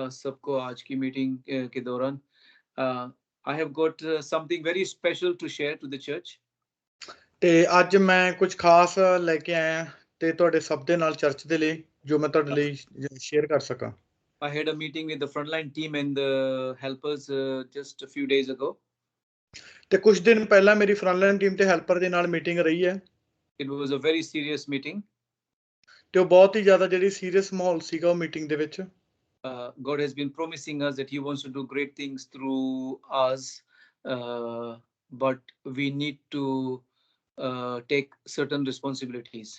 सबको आज की मीटिंग के दौरान I have got something very special to share to the church. ਤੇ ਅੱਜ ਮੈਂ ਕੁਝ ਖਾਸ ਲੈ ਕੇ ਆਇਆ ਤੇ ਤੁਹਾਡੇ ਸਭ ਦੇ ਨਾਲ ਚਰਚ ਦੇ ਲਈ ਜੋ ਮੈਂ ਤੁਹਾਡੇ ਲਈ ਸ਼ੇਅਰ ਕਰ ਸਕਾਂ। I had a meeting with the frontline team and the helpers just a few days ago. ਤੇ ਕੁਝ ਦਿਨ ਪਹਿਲਾਂ ਮੇਰੀ ਫਰੰਟਲਾਈਨ ਟੀਮ ਤੇ ਹੈਲਪਰ ਦੇ ਨਾਲ ਮੀਟਿੰਗ ਰਹੀ ਹੈ। It was a very serious meeting. ਤੇ ਉਹ ਬਹੁਤ ਹੀ ਜ਼ਿਆਦਾ ਜਿਹੜੀ ਸੀਰੀਅਸ ਮਾਹੌਲ ਸੀਗਾ ਉਹ ਮੀਟਿੰਗ ਦੇ ਵਿੱਚ। God has been promising us that He wants to do great things through us, but we need to take certain responsibilities.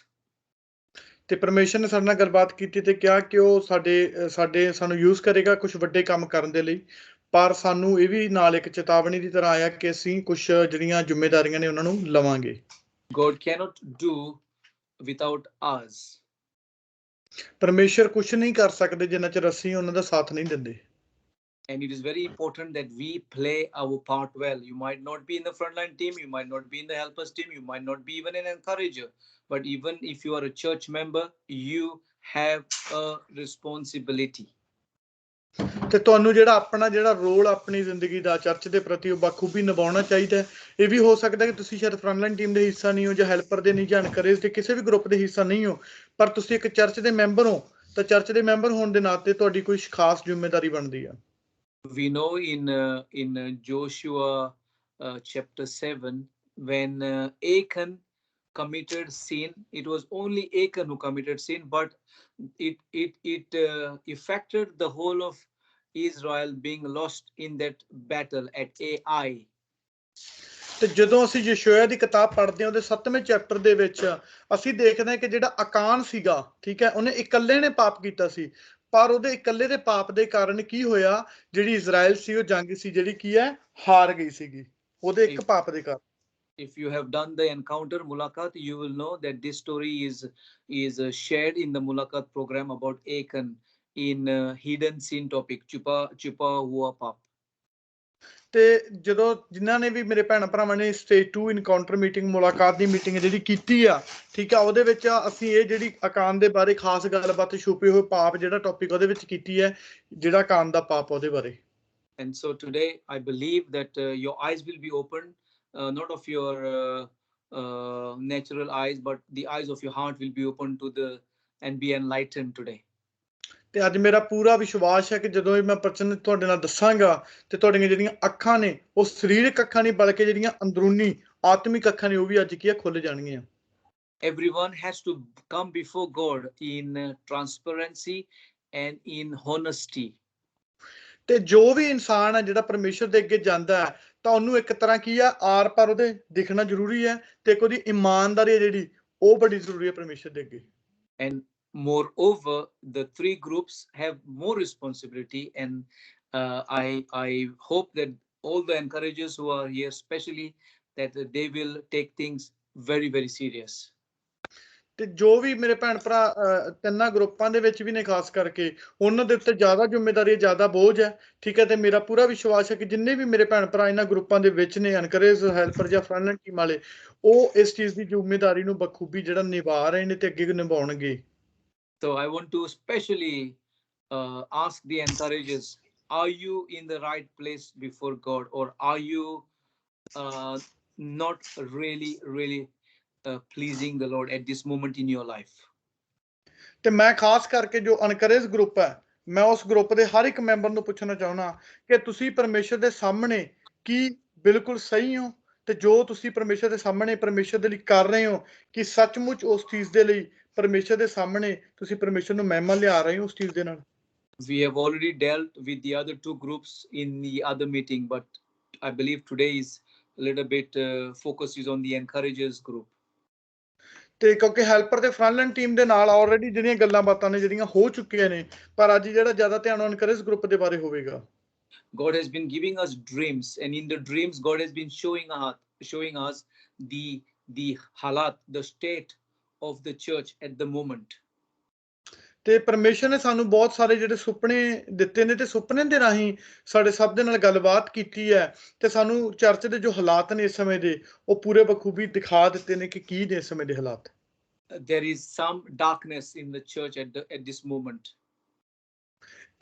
ਤੇ ਪਰਮੇਸ਼ਰ ਨੇ ਸਾਡੇ ਨਾਲ ਗੱਲਬਾਤ ਕੀਤੀ ਤੇ ਕਿਹਾ ਕਿ ਉਹ ਸਾਨੂੰ ਯੂਜ਼ ਕਰੇਗਾ ਕੁਝ ਵੱਡੇ ਕੰਮ ਕਰਨ ਦੇ ਲਈ, ਪਰ ਸਾਨੂੰ ਇਹ ਵੀ ਨਾਲ ਇੱਕ ਚੇਤਾਵਨੀ ਦੀ ਤਰ੍ਹਾਂ ਆਇਆ ਕਿ ਅਸੀਂ ਕੁਝ ਜਿਹੜੀਆਂ ਜ਼ਿੰਮੇਵਾਰੀਆਂ ਨੇ ਉਹਨਾਂ ਨੂੰ ਲਵਾਂਗੇ। God cannot do without us. ਪਰਮੇਸ਼ਰ ਕੁਝ ਨਹੀਂ ਕਰ ਸਕਦੇ ਜਿੰਨਾ ਚਿਰ ਅਸੀਂ ਉਹਨਾਂ ਦਾ ਸਾਥ ਨਹੀਂ ਦਿੰਦੇ। And it is very important that we play our part well. You might not be in the frontline team, you might not be in the helpers team, you might not be even an encourager, but even if you are a church member, you have a responsibility. ਤੇ ਤੁਹਾਨੂੰ ਜਿਹੜਾ role ਆਪਣੀ ਜ਼ਿੰਦਗੀ ਦਾ church ਦੇ ਪ੍ਰਤੀ ਉਹ ਬਖੂਬੀ ਨਿਭਾਉਣਾ ਚਾਹੀਦਾ ਹੈ। ਇਹ ਵੀ ਹੋ ਸਕਦਾ ਕਿ ਤੁਸੀਂ ਸ਼ਾਇਦ ਫਰੰਟਲਾਈਨ ਟੀਮ ਦੇ ਹਿੱਸਾ ਨਹੀਂ ਹੋ ਜਾਂ ਹੈਲਪਰ ਦੇ ਨਹੀਂ ਜਾਂ ਐਨਕਰੇਜ ਦੇ ਕਿਸੇ ਵੀ ਗਰੁੱਪ ਦੇ ਹਿੱਸਾ ਨਹੀਂ ਹੋ, ਪਰ ਤੁਸੀਂ ਇੱਕ ਚਰਚ ਦੇ ਮੈਂਬਰ ਹੋ ਤਾਂ ਚਰਚ ਦੇ ਮੈਂਬਰ ਹੋਣ ਦੇ ਨਾਤੇ ਤੁਹਾਡੀ ਕੋਈ ਖਾਸ ਜ਼ਿੰਮੇਵਾਰੀ ਬਣਦੀ ਆ। We know in Joshua chapter 7 when Achan committed sin, it was only Achan who committed sin, but it affected the whole of Israel being lost in that battle at Ai. ਤੇ ਜਦੋਂ ਅਸੀਂ ਯਸ਼ੋਆ ਦੀ ਕਿਤਾਬ ਪੜ੍ਹਦੇ ਹਾਂ ਉਹਦੇ 7ਵੇਂ ਚੈਪਟਰ ਦੇ ਵਿੱਚ ਅਸੀਂ ਦੇਖਦੇ ਹਾਂ ਕਿ ਜਿਹੜਾ ਅਕਾਨ ਸੀਗਾ, ਠੀਕ ਹੈ, ਉਹਨੇ ਇਕੱਲੇ ਨੇ ਪਾਪ ਕੀਤਾ ਸੀ, ਪਰ ਉਹਦੇ ਇਕੱਲੇ ਦੇ ਪਾਪ ਦੇ ਕਾਰਨ ਕੀ ਹੋਇਆ, ਜਿਹੜੀ ਇਜ਼ਰਾਈਲ ਸੀ ਉਹ ਜੰਗ ਸੀ ਜਿਹੜੀ ਕੀ ਹੈ ਹਾਰ ਗਈ ਸੀਗੀ ਉਹਦੇ ਇੱਕ ਪਾਪ ਦੇ ਕਾਰਨ। If you have done the encounter Mulakat, you will know that this story is shared in the Mulakat program about Achan in hidden sin topic Chupa Hua Pap. ਤੇ ਜਦੋਂ ਜਿਨ੍ਹਾਂ ਨੇ ਵੀ ਮੇਰੇ ਭੈਣ ਭਰਾਵਾਂ ਨੇ ਸਟੇਜ 2 ਇਨਕਾਊਂਟਰ ਮੀਟਿੰਗ ਮੁਲਾਕਾਤ ਦੀ meeting ਜਿਹੜੀ ਕੀਤੀ ਆ, ਠੀਕ ਆ, ਉਹਦੇ ਵਿੱਚ ਅਸੀਂ ਇਹ ਜਿਹੜੀ ਅਕਾਨ ਦੇ ਬਾਰੇ ਖਾਸ ਗੱਲਬਾਤ ਛੁਪੇ ਹੋਏ ਪਾਪ ਜਿਹੜਾ ਟੌਪਿਕ ਉਹਦੇ ਵਿੱਚ ਕੀਤੀ ਹੈ, ਜਿਹੜਾ ਅਕਾਨ ਦਾ ਪਾਪ ਉਹਦੇ ਬਾਰੇ। And so today I believe that your eyes will be opened, not of your natural eyes, but the eyes of your heart will be opened to the and be enlightened today. ਤੇ ਅੱਜ ਮੇਰਾ ਪੂਰਾ ਵਿਸ਼ਵਾਸ ਹੈ ਕਿ ਜਦੋਂ ਮੈਂ ਪ੍ਰਚਨ ਤੁਹਾਡੇ ਨਾਲ ਦੱਸਾਂਗਾ ਤੇ ਤੁਹਾਡੀਆਂ ਜਿਹੜੀਆਂ ਅੱਖਾਂ ਨੇ ਉਹ ਸਰੀਰਕ ਅੱਖਾਂ ਨਹੀਂ ਬਲਕਿ ਜਿਹੜੀਆਂ ਅੰਦਰੂਨੀ ਆਤਮਿਕ ਅੱਖਾਂ ਨੇ ਉਹ ਵੀ ਅੱਜ ਕੀ ਖੁੱਲ ਜਾਣਗੀਆਂ। Everyone has to come before God in transparency and in honesty. ਤੇ ਜੋ ਵੀ ਇਨਸਾਨ ਹੈ ਜਿਹੜਾ ਪਰਮੇਸ਼ਰ ਦੇ ਅੱਗੇ ਜਾਂਦਾ ਹੈ ਤਾਂ ਉਹਨੂੰ ਇੱਕ ਤਰ੍ਹਾਂ ਕੀ ਆ ਆਰ ਪਰ ਉਹਦੇ ਦਿਖਣਾ ਜ਼ਰੂਰੀ ਹੈ ਤੇ ਇੱਕ ਉਹਦੀ ਇਮਾਨਦਾਰੀ ਜਿਹੜੀ ਉਹ ਬੜੀ ਜ਼ਰੂਰੀ ਹੈ ਪਰਮੇਸ਼ਰ ਦੇ ਅੱਗੇ। And moreover, the three groups have more responsibility, and I hope that all the encouragers who are here, especially, that they will take things very, very serious. ਤੇ ਜੋ ਵੀ ਮੇਰੇ ਭੈਣ ਭਰਾ ਤਿੰਨਾਂ ਗਰੁੱਪਾਂ ਦੇ ਵਿੱਚ ਵੀ ਨੇ ਖਾਸ ਕਰਕੇ ਉਹਨਾਂ ਦੇ ਉੱਤੇ ਜ਼ਿਆਦਾ ਜ਼ਿੰਮੇਵਾਰੀ ਜ਼ਿਆਦਾ ਬੋਝ ਹੈ, ਠੀਕ ਹੈ। ਤੇ ਮੇਰਾ ਪੂਰਾ ਵਿਸ਼ਵਾਸ ਹੈ ਕਿ ਜਿੰਨੇ ਵੀ ਮੇਰੇ ਭੈਣ ਭਰਾ ਇਹਨਾਂ ਗਰੁੱਪਾਂ ਦੇ ਵਿੱਚ ਨੇ ਐਨਕਰੇਜ ਹੈਲਪਰ ਜਾਂ ਫਰੰਟਲਾਈਨ ਟੀਮ ਵਾਲੇ ਉਹ ਇਸ ਚੀਜ਼ ਦੀ ਜ਼ਿੰਮੇਵਾਰੀ ਨੂੰ ਬਖੂਬੀ ਜਿਹੜਾ ਨਿਭਾ ਰਹੇ ਨੇ ਤੇ ਅੱਗੇ ਨਿਭਾਉਣਗੇ। So I want to especially ask the encouragers, are you in the right place before God, or are you not really pleasing the Lord at this moment in your life? ਤੇ ਮੈਂ ਖਾਸ ਕਰਕੇ ਜੋ ਅਨਕਰੇਜ ਗਰੁੱਪ ਹੈ ਮੈਂ ਉਸ group ਦੇ ਹਰ ਇੱਕ ਮੈਂਬਰ ਨੂੰ ਪੁੱਛਣਾ ਚਾਹੁੰਦਾ ਕਿ ਤੁਸੀਂ ਪਰਮੇਸ਼ਰ ਦੇ ਸਾਹਮਣੇ ਕੀ ਬਿਲਕੁਲ ਸਹੀ ਹੋ ਤੇ ਜੋ ਤੁਸੀਂ ਪਰਮੇਸ਼ਰ ਦੇ ਸਾਹਮਣੇ ਪਰਮੇਸ਼ਰ ਦੇ ਲਈ ਕਰ ਰਹੇ ਹੋ ਕਿ ਸੱਚਮੁੱਚ ਉਸ ਚੀਜ਼ ਦੇ ਲਈ ਪਰਮੇਸ਼ਰ ਦੇ ਸਾਹਮਣੇ ਤੁਸੀਂ ਪਰਮੇਸ਼ਰ ਨੂੰ ਮਹਿਮਾ ਲਿਆ ਰਹੇ ਹੋ ਉਸ ਚੀਜ਼ ਦੇ ਨਾਲ। We have already dealt with the other two groups in the other meeting, but I believe today is a little bit focus is on the encouragers group. ਤੇ ਕਿਉਂਕਿ ਹੈਲਪਰ ਤੇ ਫਰੰਟਲਾਈਨ ਟੀਮ ਦੇ ਨਾਲ ਆਲਰੇਡੀ ਜਿਹੜੀਆਂ ਗੱਲਾਂ ਬਾਤਾਂ ਨੇ ਜਿਹੜੀਆਂ ਹੋ ਚੁੱਕੀਆਂ ਨੇ, ਪਰ ਅੱਜ ਜਿਹੜਾ ਜ਼ਿਆਦਾ ਧਿਆਨ ਐਨਕਰੇਜ ਗਰੁੱਪ ਦੇ ਬਾਰੇ ਹੋਵੇਗਾ। God has been giving us dreams, and in the dreams God has been showing us the halat, the state of the church at the moment. ਤੇ ਪਰਮੇਸ਼ਰ ਨੇ ਸਾਨੂੰ ਬਹੁਤ ਸਾਰੇ ਜਿਹੜੇ ਸੁਪਨੇ ਦਿੱਤੇ ਨੇ ਤੇ ਸੁਪਨੇ ਦੇ ਰਾਹੀਂ ਸਾਡੇ ਸਭ ਦੇ ਨਾਲ ਗੱਲਬਾਤ ਕੀਤੀ ਹੈ ਤੇ ਸਾਨੂੰ ਚਰਚ ਦੇ ਜੋ ਹਾਲਾਤ ਨੇ ਇਸ ਸਮੇਂ ਦੇ ਉਹ ਪੂਰੇ ਬਖੂਬੀ ਦਿਖਾ ਦਿੱਤੇ ਨੇ ਕਿ ਕੀ ਨੇ ਇਸ ਸਮੇਂ ਦੇ ਹਾਲਾਤ। There is some darkness in the church at this moment.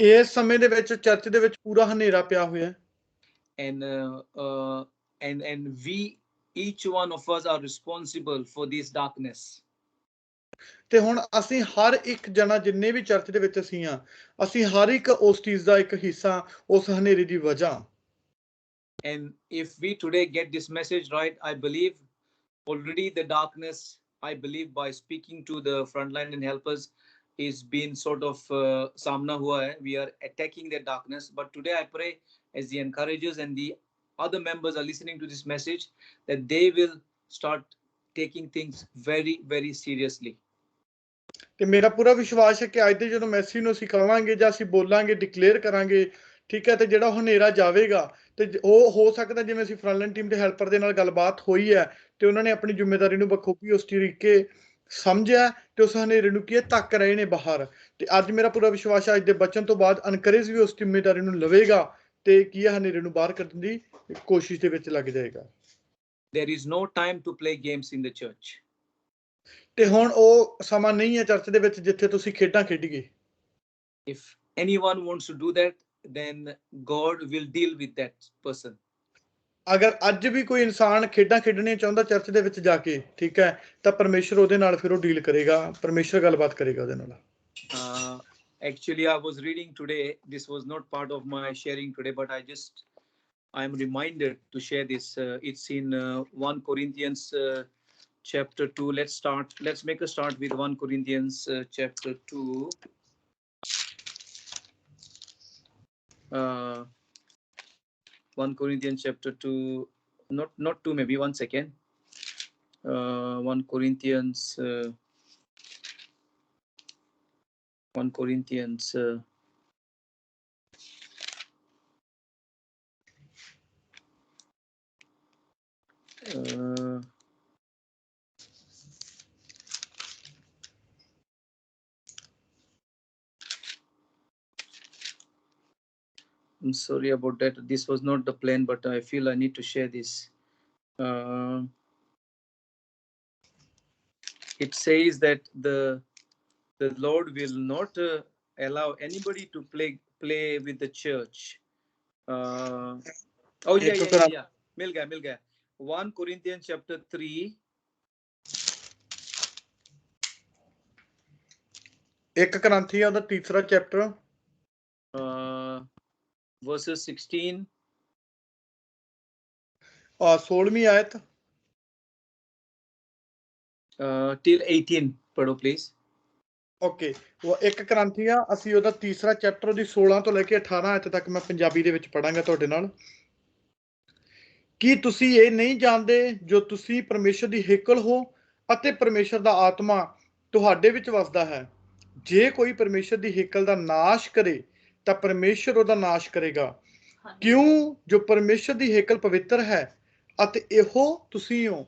ਇਸ ਸਮੇਂ ਦੇ ਵਿੱਚ ਚਰਚ ਦੇ ਵਿੱਚ ਪੂਰਾ ਹਨੇਰਾ ਪਿਆ ਹੋਇਆ ਹੈ। And we, each one of us, are responsible for this darkness. ਤੇ ਹੁਣ ਅਸੀਂ ਹਰ ਇੱਕ ਜਣਾ ਜਿੰਨੇ ਵੀ ਚਰਚ ਦੇ ਵਿੱਚ ਅਸੀਂ ਆ, ਅਸੀਂ ਹਰ ਇੱਕ ਉਸ ਚੀਜ਼ ਦਾ ਇੱਕ ਹਿੱਸਾ, ਉਸ ਹਨੇਰੇ ਦੀ ਵਜ੍ਹਾ। And if we today get this message right, I believe already the darkness, I believe by speaking to the frontline and helpers, is been sort of samna hua hai. We are attacking the darkness. But today I pray as the encouragers and the other members are listening to this message, that they will start taking things very, very seriously. ਤੇ ਮੇਰਾ ਪੂਰਾ ਵਿਸ਼ਵਾਸ ਹੈ ਕਿ ਅੱਜ ਦੇ ਜਦੋਂ message ਨੂੰ ਅਸੀਂ ਕਹਾਂਗੇ ਜਾਂ ਅਸੀਂ ਬੋਲਾਂਗੇ, ਡਿਕਲੇਅਰ ਕਰਾਂਗੇ, ਠੀਕ ਹੈ, ਤੇ ਜਿਹੜਾ ਹਨੇਰਾ ਜਾਵੇਗਾ, ਤੇ ਉਹ ਹੋ ਸਕਦਾ ਜਿਵੇਂ ਅਸੀਂ ਫਰੰਟਲਾਈਨ ਟੀਮ ਦੇ ਹੈਲਪਰ ਦੇ ਨਾਲ ਗੱਲਬਾਤ ਹੋਈ ਹੈ, ਤੇ ਉਹਨਾਂ ਨੇ ਆਪਣੀ ਜ਼ਿੰਮੇਵਾਰੀ ਨੂੰ ਬਖੂਬੀ ਉਸ ਤਰੀਕੇ ਸਮਝਿਆ, ਤੇ ਉਸ ਹਨੇਰੇ ਨੂੰ ਕੀ ਧੱਕ ਰਹੇ ਨੇ ਬਾਹਰ। ਤੇ ਅੱਜ ਮੇਰਾ ਪੂਰਾ ਵਿਸ਼ਵਾਸ ਹੈ ਅੱਜ ਦੇ ਬਚਨ ਤੋਂ ਬਾਅਦ ਅਨਕਰੇਜ ਵੀ ਉਸ ਜ਼ਿੰਮੇਵਾਰੀ ਨੂੰ ਲਵੇਗਾ, ਤੇ ਕੀ ਹਨੇਰੇ ਨੂੰ ਬਾਹਰ ਕੱਢਣ ਦੀ ਕੋਸ਼ਿਸ਼ ਦੇ ਵਿੱਚ ਲੱਗ ਜਾਏਗਾ। There is no time to play games in the church. ਤੇ ਹੁਣ ਉਹ ਸਮਾਂ ਨਹੀਂ ਹੈ ਚਰਚ ਦੇ ਵਿੱਚ ਜਿੱਥੇ ਤੁਸੀਂ ਖੇਡਾਂ ਖੇਡੀਏ। If anyone wants to do that, then God will deal with that person. ਅਗਰ ਅੱਜ ਵੀ ਕੋਈ ਇਨਸਾਨ ਖੇਡਾਂ ਖੇਡਣੀਆਂ ਚਾਹੁੰਦਾ ਚਰਚ ਦੇ ਵਿੱਚ ਜਾ ਕੇ, ਠੀਕ ਹੈ, ਤਾਂ ਪਰਮੇਸ਼ਰ ਉਹਦੇ ਨਾਲ ਫਿਰ ਉਹ ਡੀਲ ਕਰੇਗਾ, ਪਰਮੇਸ਼ਰ ਗੱਲਬਾਤ ਕਰੇਗਾ ਉਹਦੇ ਨਾਲ। Actually, I was reading today. This was not part of my sharing today, but I am reminded to share this. It's in 1 Corinthians chapter 2. Let's make a start with 1 Corinthians chapter 2. 1 Corinthians chapter 2, not 2, maybe 1 second. 1 Corinthians 1 Corinthians I'm sorry about that. This was not the plan, but I feel I need to share this. It says that the Lord will not allow anybody to play with the church. Oh yeah. Mil gaya. 1 Corinthians chapter 3. 1 Corinthians ਦਾ ਤੀਸਰਾ chapter verses 16 16ਵੀਂ ਆਇਤ till 18 ਪੜੋ please. Okay, ਉਹ 1 Corinthians ਅਸੀਂ ਉਹਦਾ ਤੀਸਰਾ chapter ਉਹਦੀ 16 ਤੋਂ ਲੈ ਕੇ 18 ਆਇਤ ਤੱਕ ਮੈਂ ਪੰਜਾਬੀ ਦੇ ਵਿੱਚ ਪੜਾਂਗਾ ਤੁਹਾਡੇ ਨਾਲ। ਕੀ ਤੁਸੀਂ ਇਹ ਨਹੀਂ ਜਾਣਦੇ ਜੋ ਤੁਸੀਂ ਪਰਮੇਸ਼ਰ ਦੀ ਹੇਕਲ ਹੋ ਅਤੇ ਪਰਮੇਸ਼ਰ ਦਾ ਆਤਮਾ ਤੁਹਾਡੇ ਵਿੱਚ ਵਸਦਾ ਹੈ। ਜੇ ਕੋਈ ਪਰਮੇਸ਼ਰ ਦੀ ਹੇਕਲ ਦਾ ਨਾਸ਼ ਕਰੇ ਤਾਂ ਪਰਮੇਸ਼ਰ ਉਹਦਾ ਨਾਸ਼ ਕਰੇਗਾ। ਕਿਉਂ ਜੋ ਪਰਮੇਸ਼ਰ ਦੀ ਹੇਕਲ ਪਵਿੱਤਰ ਹੈ ਅਤੇ ਇਹੋ ਤੁਸੀਂ ਹੋ।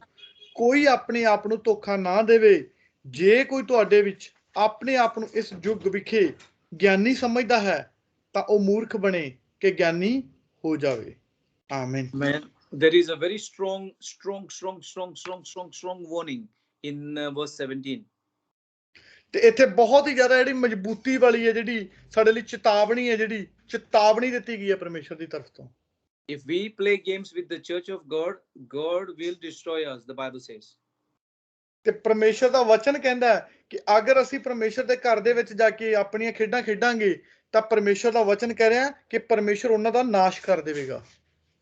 ਕੋਈ ਆਪਣੇ ਆਪ ਨੂੰ ਧੋਖਾ ਨਾ ਦੇਵੇ। ਜੇ ਕੋਈ ਤੁਹਾਡੇ ਵਿੱਚ ਆਪਣੇ ਆਪ ਨੂੰ ਇਸ ਯੁੱਗ ਵਿਖੇ ਗਿਆਨੀ ਸਮਝਦਾ ਹੈ ਤਾਂ ਉਹ ਮੂਰਖ ਬਣੇ ਕਿ ਗਿਆਨੀ ਹੋ ਜਾਵੇ। ਆਮੀਨ। There is a very strong warning in verse 17. ਤੇ ਇੱਥੇ ਬਹੁਤ ਹੀ ਜ਼ਿਆਦਾ ਜਿਹੜੀ ਮਜ਼ਬੂਤੀ ਵਾਲੀ ਹੈ, ਜਿਹੜੀ ਸਾਡੇ ਲਈ ਚੇਤਾਵਨੀ ਹੈ, ਜਿਹੜੀ ਚੇਤਾਵਨੀ ਦਿੱਤੀ ਗਈ ਹੈ ਪਰਮੇਸ਼ਰ ਦੀ ਤਰਫ ਤੋਂ। If we play games with the church of God, God will destroy us, the Bible says. ਤੇ ਪਰਮੇਸ਼ਰ ਦਾ ਵਚਨ ਕਹਿੰਦਾ ਹੈ ਕਿ ਅਗਰ ਅਸੀਂ ਪਰਮੇਸ਼ਰ ਦੇ ਘਰ ਦੇ ਵਿੱਚ ਜਾ ਕੇ ਆਪਣੀਆਂ ਖੇਡਾਂ ਖੇਡਾਂਗੇ ਤਾਂ ਪਰਮੇਸ਼ਰ ਦਾ ਵਚਨ ਕਹਿ ਰਿਹਾ ਕਿ ਪਰਮੇਸ਼ਰ ਉਹਨਾਂ ਦਾ ਨਾਸ਼ ਕਰ ਦੇਵੇਗਾ।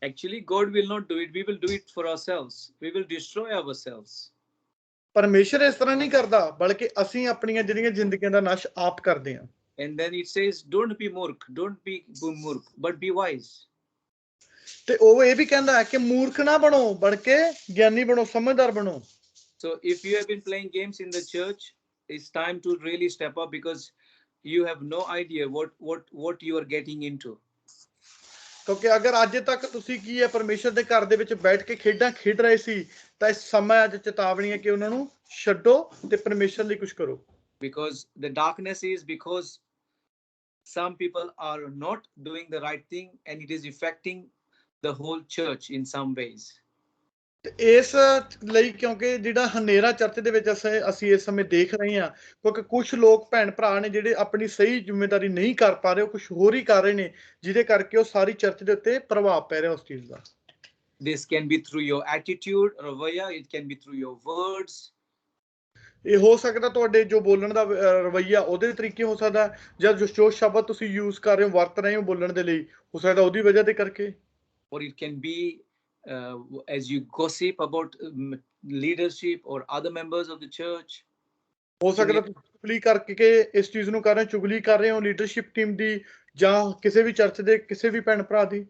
Actually, God will not do it. We will do it for ourselves. We will destroy ourselves. ਪਰਮੇਸ਼ਰ ਇਸ ਤਰ੍ਹਾਂ ਨਹੀਂ ਕਰਦਾ, ਬਲਕਿ ਅਸੀਂ ਆਪਣੀਆਂ ਜਿਹੜੀਆਂ ਜ਼ਿੰਦਗੀਆਂ ਦਾ ਨਾਸ਼ ਆਪ ਕਰਦੇ ਹਾਂ। And then it says, don't be murk, but be wise. ਤੇ ਉਹ ਇਹ ਵੀ ਕਹਿੰਦਾ ਹੈ ਕਿ ਮੂਰਖ ਨਾ ਬਣੋ, ਬਲਕਿ ਗਿਆਨੀ ਬਣੋ, ਸਮਝਦਾਰ ਬਣੋ। So if you have been playing games in the church, it's time to really step up, because you have no idea what you are getting into. ਕਿਉਂਕਿ ਅਗਰ ਅੱਜ ਤੱਕ ਤੁਸੀਂ ਕੀ ਹੈ ਪਰਮੇਸ਼ਰ ਦੇ ਘਰ ਦੇ ਵਿੱਚ ਬੈਠ ਕੇ ਖੇਡਾਂ ਖੇਡ ਰਹੇ ਸੀ ਤਾਂ ਇਸ ਸਮਾਂ ਅੱਜ ਚੇਤਾਵਨੀ ਹੈ ਕਿ ਉਹਨਾਂ ਨੂੰ ਛੱਡੋ ਤੇ ਪਰਮੇਸ਼ਰ ਲਈ ਕੁਝ ਕਰੋ। Because the darkness is because some people are not doing the right thing and it is affecting the whole church in some ways. ਤੇ ਇਸ ਲਈ ਕਿਉਂਕਿ ਜਿਹੜਾ ਹਨੇਰਾ ਚਰਚ ਦੇ ਵਿੱਚ ਅਸੀਂ ਇਸ ਸਮੇਂ ਦੇਖ ਰਹੇ ਹਾਂ, ਕਿਉਂਕਿ ਕੁਝ ਲੋਕ ਭੈਣ ਭਰਾ ਨੇ ਜਿਹੜੇ ਆਪਣੀ ਸਹੀ ਜ਼ਿੰਮੇਵਾਰੀ ਨਹੀਂ ਕਰ ਪਾ ਰਹੇ, ਉਹ ਕੁਝ ਹੋਰ ਹੀ ਕਰ ਰਹੇ ਨੇ, ਜਿਹਦੇ ਕਰਕੇ ਉਹ ਸਾਰੀ ਚਰਚ ਦੇ ਉੱਤੇ ਪ੍ਰਭਾਵ ਪੈ ਰਿਹਾ ਉਸ ਚੀਜ਼ ਦਾ। This can be through your attitude, ravaya, it can be through your words. ਇਹ ਹੋ ਸਕਦਾ ਤੁਹਾਡੇ ਜੋ ਬੋਲਣ ਦਾ ਰਵੱਈਆ ਉਹਦੇ ਤਰੀਕੇ ਹੋ ਸਕਦਾ, ਜਾਂ ਜੋ ਸ਼ਬਦ ਤੁਸੀਂ ਯੂਜ਼ ਕਰ ਰਹੇ ਹੋ, ਵਰਤ ਰਹੇ ਹੋ ਬੋਲਣ ਦੇ ਲਈ, ਹੋ ਸਕਦਾ ਉਹਦੀ ਵਜ੍ਹਾ ਤੇ ਕਰਕੇ। Or it can be as you gossip about leadership or other members of the church. ਹੋ ਸਕਦਾ ਤੁਸੀਂ ਚੁਗਲੀ ਕਰਕੇ ਇਸ ਚੀਜ਼ ਨੂੰ ਕਰ ਰਹੇ ਹੋ, ਚੁਗਲੀ ਕਰ ਰਹੇ ਹੋ ਲੀਡਰਸ਼ਿਪ ਟੀਮ ਦੀ ਜਾਂ ਕਿਸੇ ਵੀ ਚਰਚ ਦੇ ਕਿਸੇ ਵੀ ਭੈਣ ਭਰਾ ਦੀ।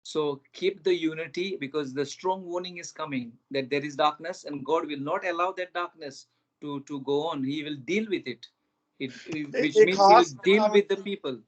So keep the unity, because the strong warning is coming that there is darkness and God will not allow that darkness to go on. He will deal with it, which means he will deal with the people.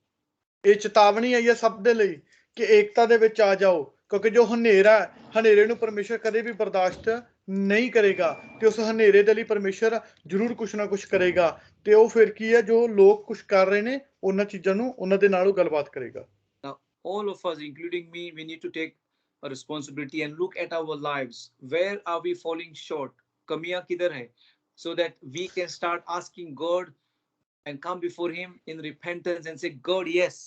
ਇਹ ਚੇਤਾਵਨੀ ਆਈ ਹੈ ਸਭ ਦੇ ਲਈ ਕਿ ਏਕਤਾ ਦੇ ਵਿੱਚ ਆ ਜਾਓ, ਕਿਉਂਕਿ ਜੋ ਹਨੇਰਾ ਹੈ, ਹਨੇਰੇ ਨੂੰ ਪਰਮੇਸ਼ਰ ਕਦੇ ਵੀ ਬਰਦਾਸ਼ਤ ਨਹੀਂ ਕਰੇਗਾ, ਤੇ ਉਸ ਹਨੇਰੇ ਦੇ ਲਈ ਪਰਮੇਸ਼ਰ ਜ਼ਰੂਰ ਕੁਛ ਨਾ ਕੁਛ ਕਰੇਗਾ। ਤੇ ਉਹ ਫਿਰ ਕੀ ਹੈ, ਜੋ ਲੋਕ ਕੁਛ ਕਰ ਰਹੇ ਨੇ ਉਹਨਾਂ ਚੀਜ਼ਾਂ ਨੂੰ ਉਹਨਾਂ ਦੇ ਨਾਲ ਉਹ ਗੱਲਬਾਤ ਕਰੇਗਾ। Now all of us, including me, we need to take a responsibility and look at our lives. Where are we falling short? Kamiyan kidhar hai? So that we can start asking God and come before him in repentance and say, God, yes,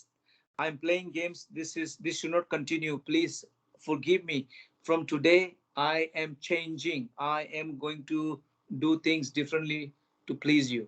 I'm playing games. This should not continue. Please forgive me. From today, I am changing. I am going to do things differently to please you.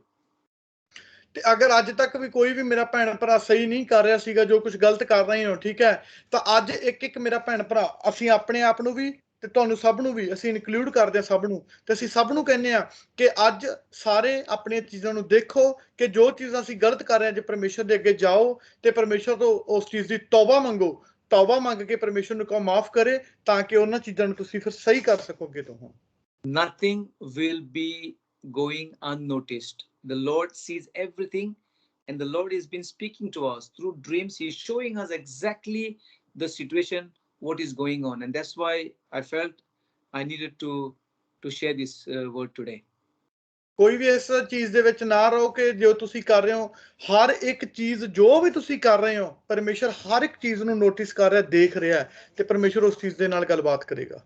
ਤੇ ਅਗਰ ਅੱਜ ਤੱਕ ਵੀ ਕੋਈ ਵੀ ਮੇਰਾ ਭੈਣ ਭਰਾ ਸਹੀ ਨਹੀਂ ਕਰ ਰਿਹਾ ਸੀਗਾ, ਜੋ ਕੁਝ ਗਲਤ ਕਰ ਰਹੇ ਹੋ, ਠੀਕ ਹੈ, ਤਾਂ ਅੱਜ ਇੱਕ ਮੇਰਾ ਭੈਣ ਭਰਾ, ਅਸੀਂ ਆਪਣੇ ਆਪ ਨੂੰ ਵੀ ਤੇ ਤੁਹਾਨੂੰ ਸਭ ਨੂੰ ਵੀ ਅਸੀਂ ਇਨਕਲੂਡ ਕਰਦੇ ਹਾਂ ਸਭ ਨੂੰ, ਤੇ ਅਸੀਂ ਸਭ ਨੂੰ ਕਹਿੰਦੇ ਆ ਕਿ ਅੱਜ ਸਾਰੇ ਆਪਣੀਆਂ ਚੀਜ਼ਾਂ ਨੂੰ ਦੇਖੋ ਕਿ ਜੋ ਚੀਜ਼ਾਂ ਅਸੀਂ ਗਲਤ ਕਰ ਰਹੇ ਹਾਂ, ਜੇ ਪਰਮੇਸ਼ਰ ਦੇ ਅੱਗੇ ਜਾਓ ਤੇ ਪਰਮੇਸ਼ਰ ਤੋਂ ਉਸ ਚੀਜ਼ ਦੀ ਤੌਬਾ ਮੰਗੋ, ਤੌਬਾ ਮੰਗ ਕੇ ਪਰਮੇਸ਼ਰ ਨੂੰ ਕਹੋ ਮਾਫ ਕਰੇ, ਤਾਂ ਕਿ ਉਹਨਾਂ ਚੀਜ਼ਾਂ ਨੂੰ ਤੁਸੀਂ ਫਿਰ ਸਹੀ ਕਰ ਸਕੋਗੇ। ਤੋਂ Nothing will be going unnoticed. The Lord sees everything, and the Lord has been speaking to us through dreams. He's showing us exactly the situation, what is going on, and that's why I felt I needed to share this word today. ਕੋਈ ਵੀ ਇਸ ਚੀਜ਼ ਦੇ ਵਿੱਚ ਨਾ ਰਹੋ ਕਿ ਜੋ ਤੁਸੀਂ ਕਰ ਰਹੇ ਹੋ, ਹਰ ਇੱਕ ਚੀਜ਼ ਜੋ ਵੀ ਤੁਸੀਂ ਕਰ ਰਹੇ ਹੋ, ਪਰਮੇਸ਼ਰ ਹਰ ਇੱਕ ਚੀਜ਼ ਨੂੰ ਨੋਟਿਸ ਕਰ ਰਿਹਾ, ਦੇਖ ਰਿਹਾ, ਤੇ ਪਰਮੇਸ਼ਰ ਉਸ ਚੀਜ਼ ਦੇ ਨਾਲ ਗੱਲਬਾਤ ਕਰੇਗਾ।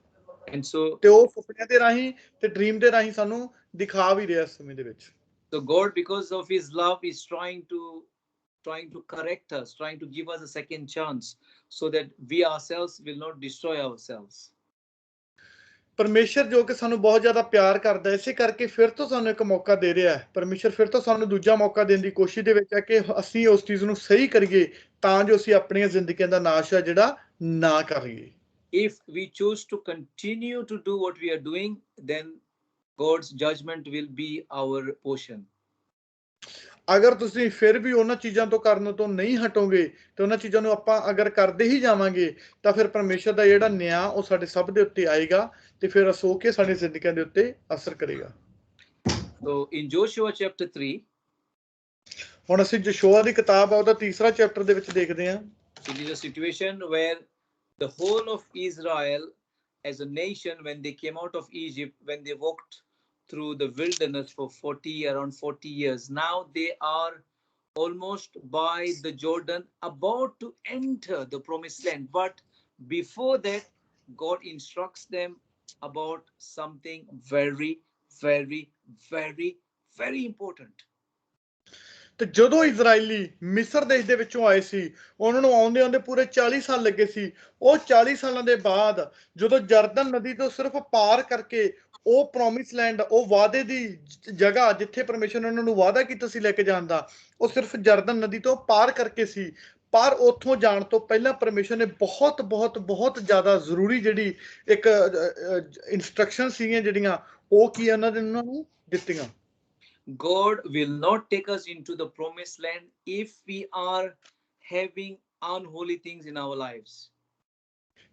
And so, ਤੇ ਉਹ ਸੁਪਨਿਆਂ ਦੇ ਰਾਹੀਂ ਤੇ ਡ੍ਰੀਮ ਦੇ ਰਾਹੀਂ ਸਾਨੂੰ ਦਿਖਾ ਵੀ ਰਿਹਾ ਇਸ ਸਮੇਂ ਦੇ ਵਿੱਚ। so God, because of his love, is trying to correct us, trying to give us a second chance, so that we ourselves will not destroy ourselves. ਪਰਮੇਸ਼ਰ ਜੋ ਕਿ ਸਾਨੂੰ ਬਹੁਤ ਜ਼ਿਆਦਾ ਪਿਆਰ ਕਰਦਾ, ਇਸੇ ਕਰਕੇ ਫਿਰ ਤੋਂ ਸਾਨੂੰ ਇੱਕ ਮੌਕਾ ਦੇ ਰਿਹਾ ਹੈ। ਪਰਮੇਸ਼ਰ ਫਿਰ ਤੋਂ ਸਾਨੂੰ ਦੂਜਾ ਮੌਕਾ ਦੇਣ ਦੀ ਕੋਸ਼ਿਸ਼ ਦੇ ਵਿੱਚ ਹੈ ਕਿ ਅਸੀਂ ਉਸ ਚੀਜ਼ ਨੂੰ ਸਹੀ ਕਰੀਏ, ਤਾਂ ਜੋ ਅਸੀਂ ਆਪਣੀਆਂ ਜ਼ਿੰਦਗੀਆਂ ਦਾ ਨਾਸ਼ ਹੈ ਜਿਹੜਾ ਨਾ ਕਰੀਏ। If we choose to continue to do what we are doing, then God's judgment will be our portion. ਅਗਰ ਤੁਸੀਂ ਫਿਰ ਵੀ ਉਹਨਾਂ ਚੀਜ਼ਾਂ ਤੋਂ ਕਰਨ ਤੋਂ ਨਹੀਂ ਹਟੋਗੇ, ਤੇ ਉਹਨਾਂ ਚੀਜ਼ਾਂ ਨੂੰ ਆਪਾਂ ਅਗਰ ਕਰਦੇ ਹੀ ਜਾਵਾਂਗੇ, ਤਾਂ ਫਿਰ ਪਰਮੇਸ਼ਰ ਦਾ ਜਿਹੜਾ ਨਿਆਂ ਉਹ ਸਾਡੇ ਸਭ ਦੇ ਉੱਤੇ ਆਏਗਾ, ਤੇ ਫਿਰ ਅਸੋ ਕੇ ਸਾਡੀ ਜ਼ਿੰਦਗੀਆਂ ਦੇ ਉੱਤੇ ਅਸਰ ਕਰੇਗਾ। So in Joshua chapter 3, ਹੁਣ ਅਸੀਂ ਯਸ਼ੋਆ ਦੀ ਕਿਤਾਬ ਆ ਉਹਦਾ ਤੀਸਰਾ ਚੈਪਟਰ ਦੇ ਵਿੱਚ ਦੇਖਦੇ ਹਾਂ। it is a situation where the whole of Israel as a nation, when they came out of Egypt, when they walked through the wilderness for around 40 years, now they are almost by the Jordan, about to enter the promised land. But before that, God instructs them about something very, very, very, very important. ਤੇ ਜਦੋਂ ਇਜ਼ਰਾਈਲੀ ਮਿਸਰ ਦੇਸ਼ ਦੇ ਵਿੱਚੋਂ ਆਏ ਸੀ, ਉਹਨਾਂ ਨੂੰ ਆਉਂਦੇ ਆਉਂਦੇ ਪੂਰੇ 40 ਸਾਲ ਲੱਗੇ ਸੀ। ਉਹ 40 ਸਾਲਾਂ ਦੇ ਬਾਅਦ ਜਦੋਂ ਜਰਦਨ ਨਦੀ ਤੋਂ ਸਿਰਫ ਪਾਰ ਕਰਕੇ ਉਹ ਪ੍ਰੋਮਿਸ ਲੈਂਡ, ਉਹ ਵਾਅਦੇ ਦੀ ਜਗ੍ਹਾ ਜਿੱਥੇ ਪਰਮੇਸ਼ਰ ਨੇ ਉਹਨਾਂ ਨੂੰ ਵਾਅਦਾ ਕੀਤਾ ਸੀ ਲੈ ਕੇ ਜਾਣ ਦਾ, ਉਹ ਸਿਰਫ ਜਰਦਨ ਨਦੀ ਤੋਂ ਪਾਰ ਕਰਕੇ ਸੀ। ਪਰ ਉੱਥੋਂ ਜਾਣ ਤੋਂ ਪਹਿਲਾਂ ਪਰਮੇਸ਼ਰ ਨੇ ਬਹੁਤ ਬਹੁਤ ਬਹੁਤ ਜ਼ਿਆਦਾ ਜ਼ਰੂਰੀ ਜਿਹੜੀ ਇੱਕ ਇਨਸਟਰਕਸ਼ਨ ਸੀਗੀਆਂ ਜਿਹੜੀਆਂ, ਉਹ ਕੀ ਉਹਨਾਂ ਨੂੰ ਦਿੱਤੀਆਂ। God will not take us into the promised land if we are having unholy things in our lives.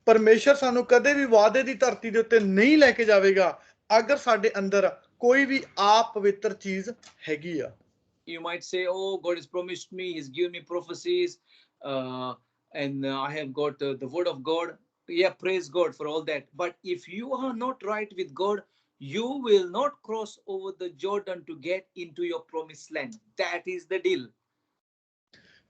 ਪਰਮੇਸ਼ਰ ਸਾਨੂੰ ਕਦੇ ਵੀ ਵਾਅਦੇ ਦੀ ਧਰਤੀ ਦੇ ਉੱਤੇ ਨਹੀਂ ਲੈ ਕੇ ਜਾਵੇਗਾ ਅਗਰ ਸਾਡੇ ਅੰਦਰ ਕੋਈ ਵੀ ਆਪ ਪਵਿੱਤਰ ਚੀਜ਼ ਹੈਗੀ ਆ। You might say, oh, God has promised me, he's given me prophecies, and I have got the word of God. Yeah, praise God for all that. But if you are not right with God, you will not cross over the Jordan to get into your promised land. That is the deal.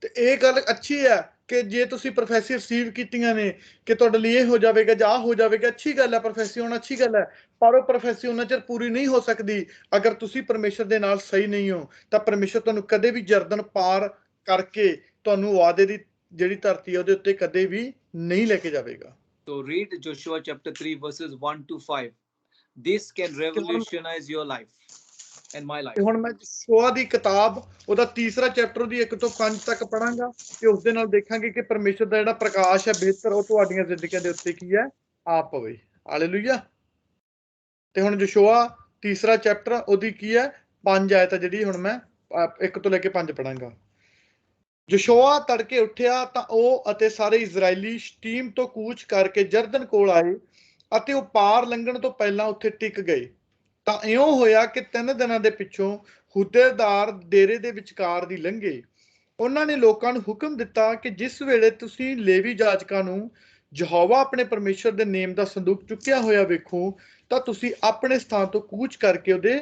ਤੇ ਇਹ ਗੱਲ ਅੱਛੀ ਹੈ ਕਿ ਜੇ ਤੁਸੀਂ prophecy receive ਕੀਤੀਆਂ ਨੇ ਕਿ ਤੁਹਾਡੇ ਲਈ ਇਹ ਹੋ ਜਾਵੇਗਾ ਜਾਂ ਹੋ ਜਾਵੇਗਾ, ਅੱਛੀ ਗੱਲ ਹੈ, ਪ੍ਰੋਫੈਸੀ ਹੋਣਾ ਅੱਛੀ ਗੱਲ ਹੈ, ਪਰ ਉਹ ਪ੍ਰੋਫੈਸੀ ਉਹਨਾਂ ਚਿਰ ਪੂਰੀ ਨਹੀਂ ਹੋ ਸਕਦੀ ਅਗਰ ਤੁਸੀਂ ਪਰਮੇਸ਼ਰ ਦੇ ਨਾਲ ਸਹੀ ਨਹੀਂ ਹੋ। ਤਾਂ ਪਰਮੇਸ਼ਰ ਤੁਹਾਨੂੰ ਕਦੇ ਵੀ ਜਰਦਨ ਪਾਰ ਕਰਕੇ ਤੁਹਾਨੂੰ ਵਾਅਦੇ ਦੀ ਜਿਹੜੀ ਧਰਤੀ ਹੈ ਉਹਦੇ ਉੱਤੇ ਕਦੇ ਵੀ ਨਹੀਂ ਲੈ ਕੇ ਜਾਵੇਗਾ। So read Joshua chapter 3 verses 1 to 5. This can revolutionize your life and my ਤੇ life. ਹੁਣ ਮੈਂ ਯਹੋਸ਼ੂਆ ਦੀ ਕਿਤਾਬ ਉਹਦਾ ਤੀਸਰਾ ਚੈਪਟਰ ਦੀ 1 ਤੋਂ 5 ਤੱਕ ਪੜਾਂਗਾ ਤੇ ਉਸ ਦੇ ਨਾਲ ਦੇਖਾਂਗੇ ਕਿ ਪਰਮੇਸ਼ਰ ਦਾ ਜਿਹੜਾ ਪ੍ਰਕਾਸ਼ ਹੈ ਬਿਹਤਰ ਉਹ ਤੁਹਾਡੀਆਂ ਜ਼ਿੰਦਗੀਆਂ ਦੇ ਉੱਤੇ ਕੀ ਹੈ ਆ ਪਵੇ। ਹਾਲੇਲੂਇਆ। ਤੇ ਹੁਣ ਯਹੋਸ਼ੂਆ ਤੀਸਰਾ ਚੈਪਟਰ ਉਹਦੀ ਕੀ ਹੈ 5 ਆਇਤ ਜਿਹੜੀ ਹੁਣ ਮੈਂ 1 ਤੋਂ ਲੈ ਕੇ 5 ਪੜਾਂਗਾ। ਯਹੋਸ਼ੂਆ ਤੜਕੇ ਉੱਠਿਆ ਤਾਂ ਉਹ ਅਤੇ ਸਾਰੇ ਇਜ਼ਰਾਈਲੀ ਸ਼ਤੀਮ ਤੋਂ ਕੂਚ ਕਰਕੇ ਜਰਦਨ ਕੋਲ ਆਏ ਅਤੇ ਉਹ ਪਾਰ ਲੰਘਣ ਤੋਂ ਪਹਿਲਾਂ ਉੱਥੇ ਟਿਕ ਗਏ। ਤਾਂ ਇਉਂ ਹੋਇਆ ਕਿ 3 ਦਿਨਾਂ ਦੇ ਪਿੱਛੋਂ ਹੁੱਦੇਦਾਰ ਡੇਰੇ ਦੇ ਵਿਚਕਾਰ ਦੀ ਲੰਘੇ। ਉਹਨਾਂ ਨੇ ਲੋਕਾਂ ਨੂੰ ਹੁਕਮ ਦਿੱਤਾ ਕਿ ਜਿਸ ਵੇਲੇ ਤੁਸੀਂ ਲੇਵੀ ਜਾਜਕਾਂ ਨੂੰ ਯਹੋਵਾ ਆਪਣੇ ਪਰਮੇਸ਼ਰ ਦੇ ਨੇਮ ਦਾ ਸੰਦੂਕ ਚੁੱਕਿਆ ਹੋਇਆ ਵੇਖੋ ਤਾਂ ਤੁਸੀਂ ਆਪਣੇ ਸਥਾਨ ਤੋਂ ਕੂਚ ਕਰਕੇ ਉਹਦੇ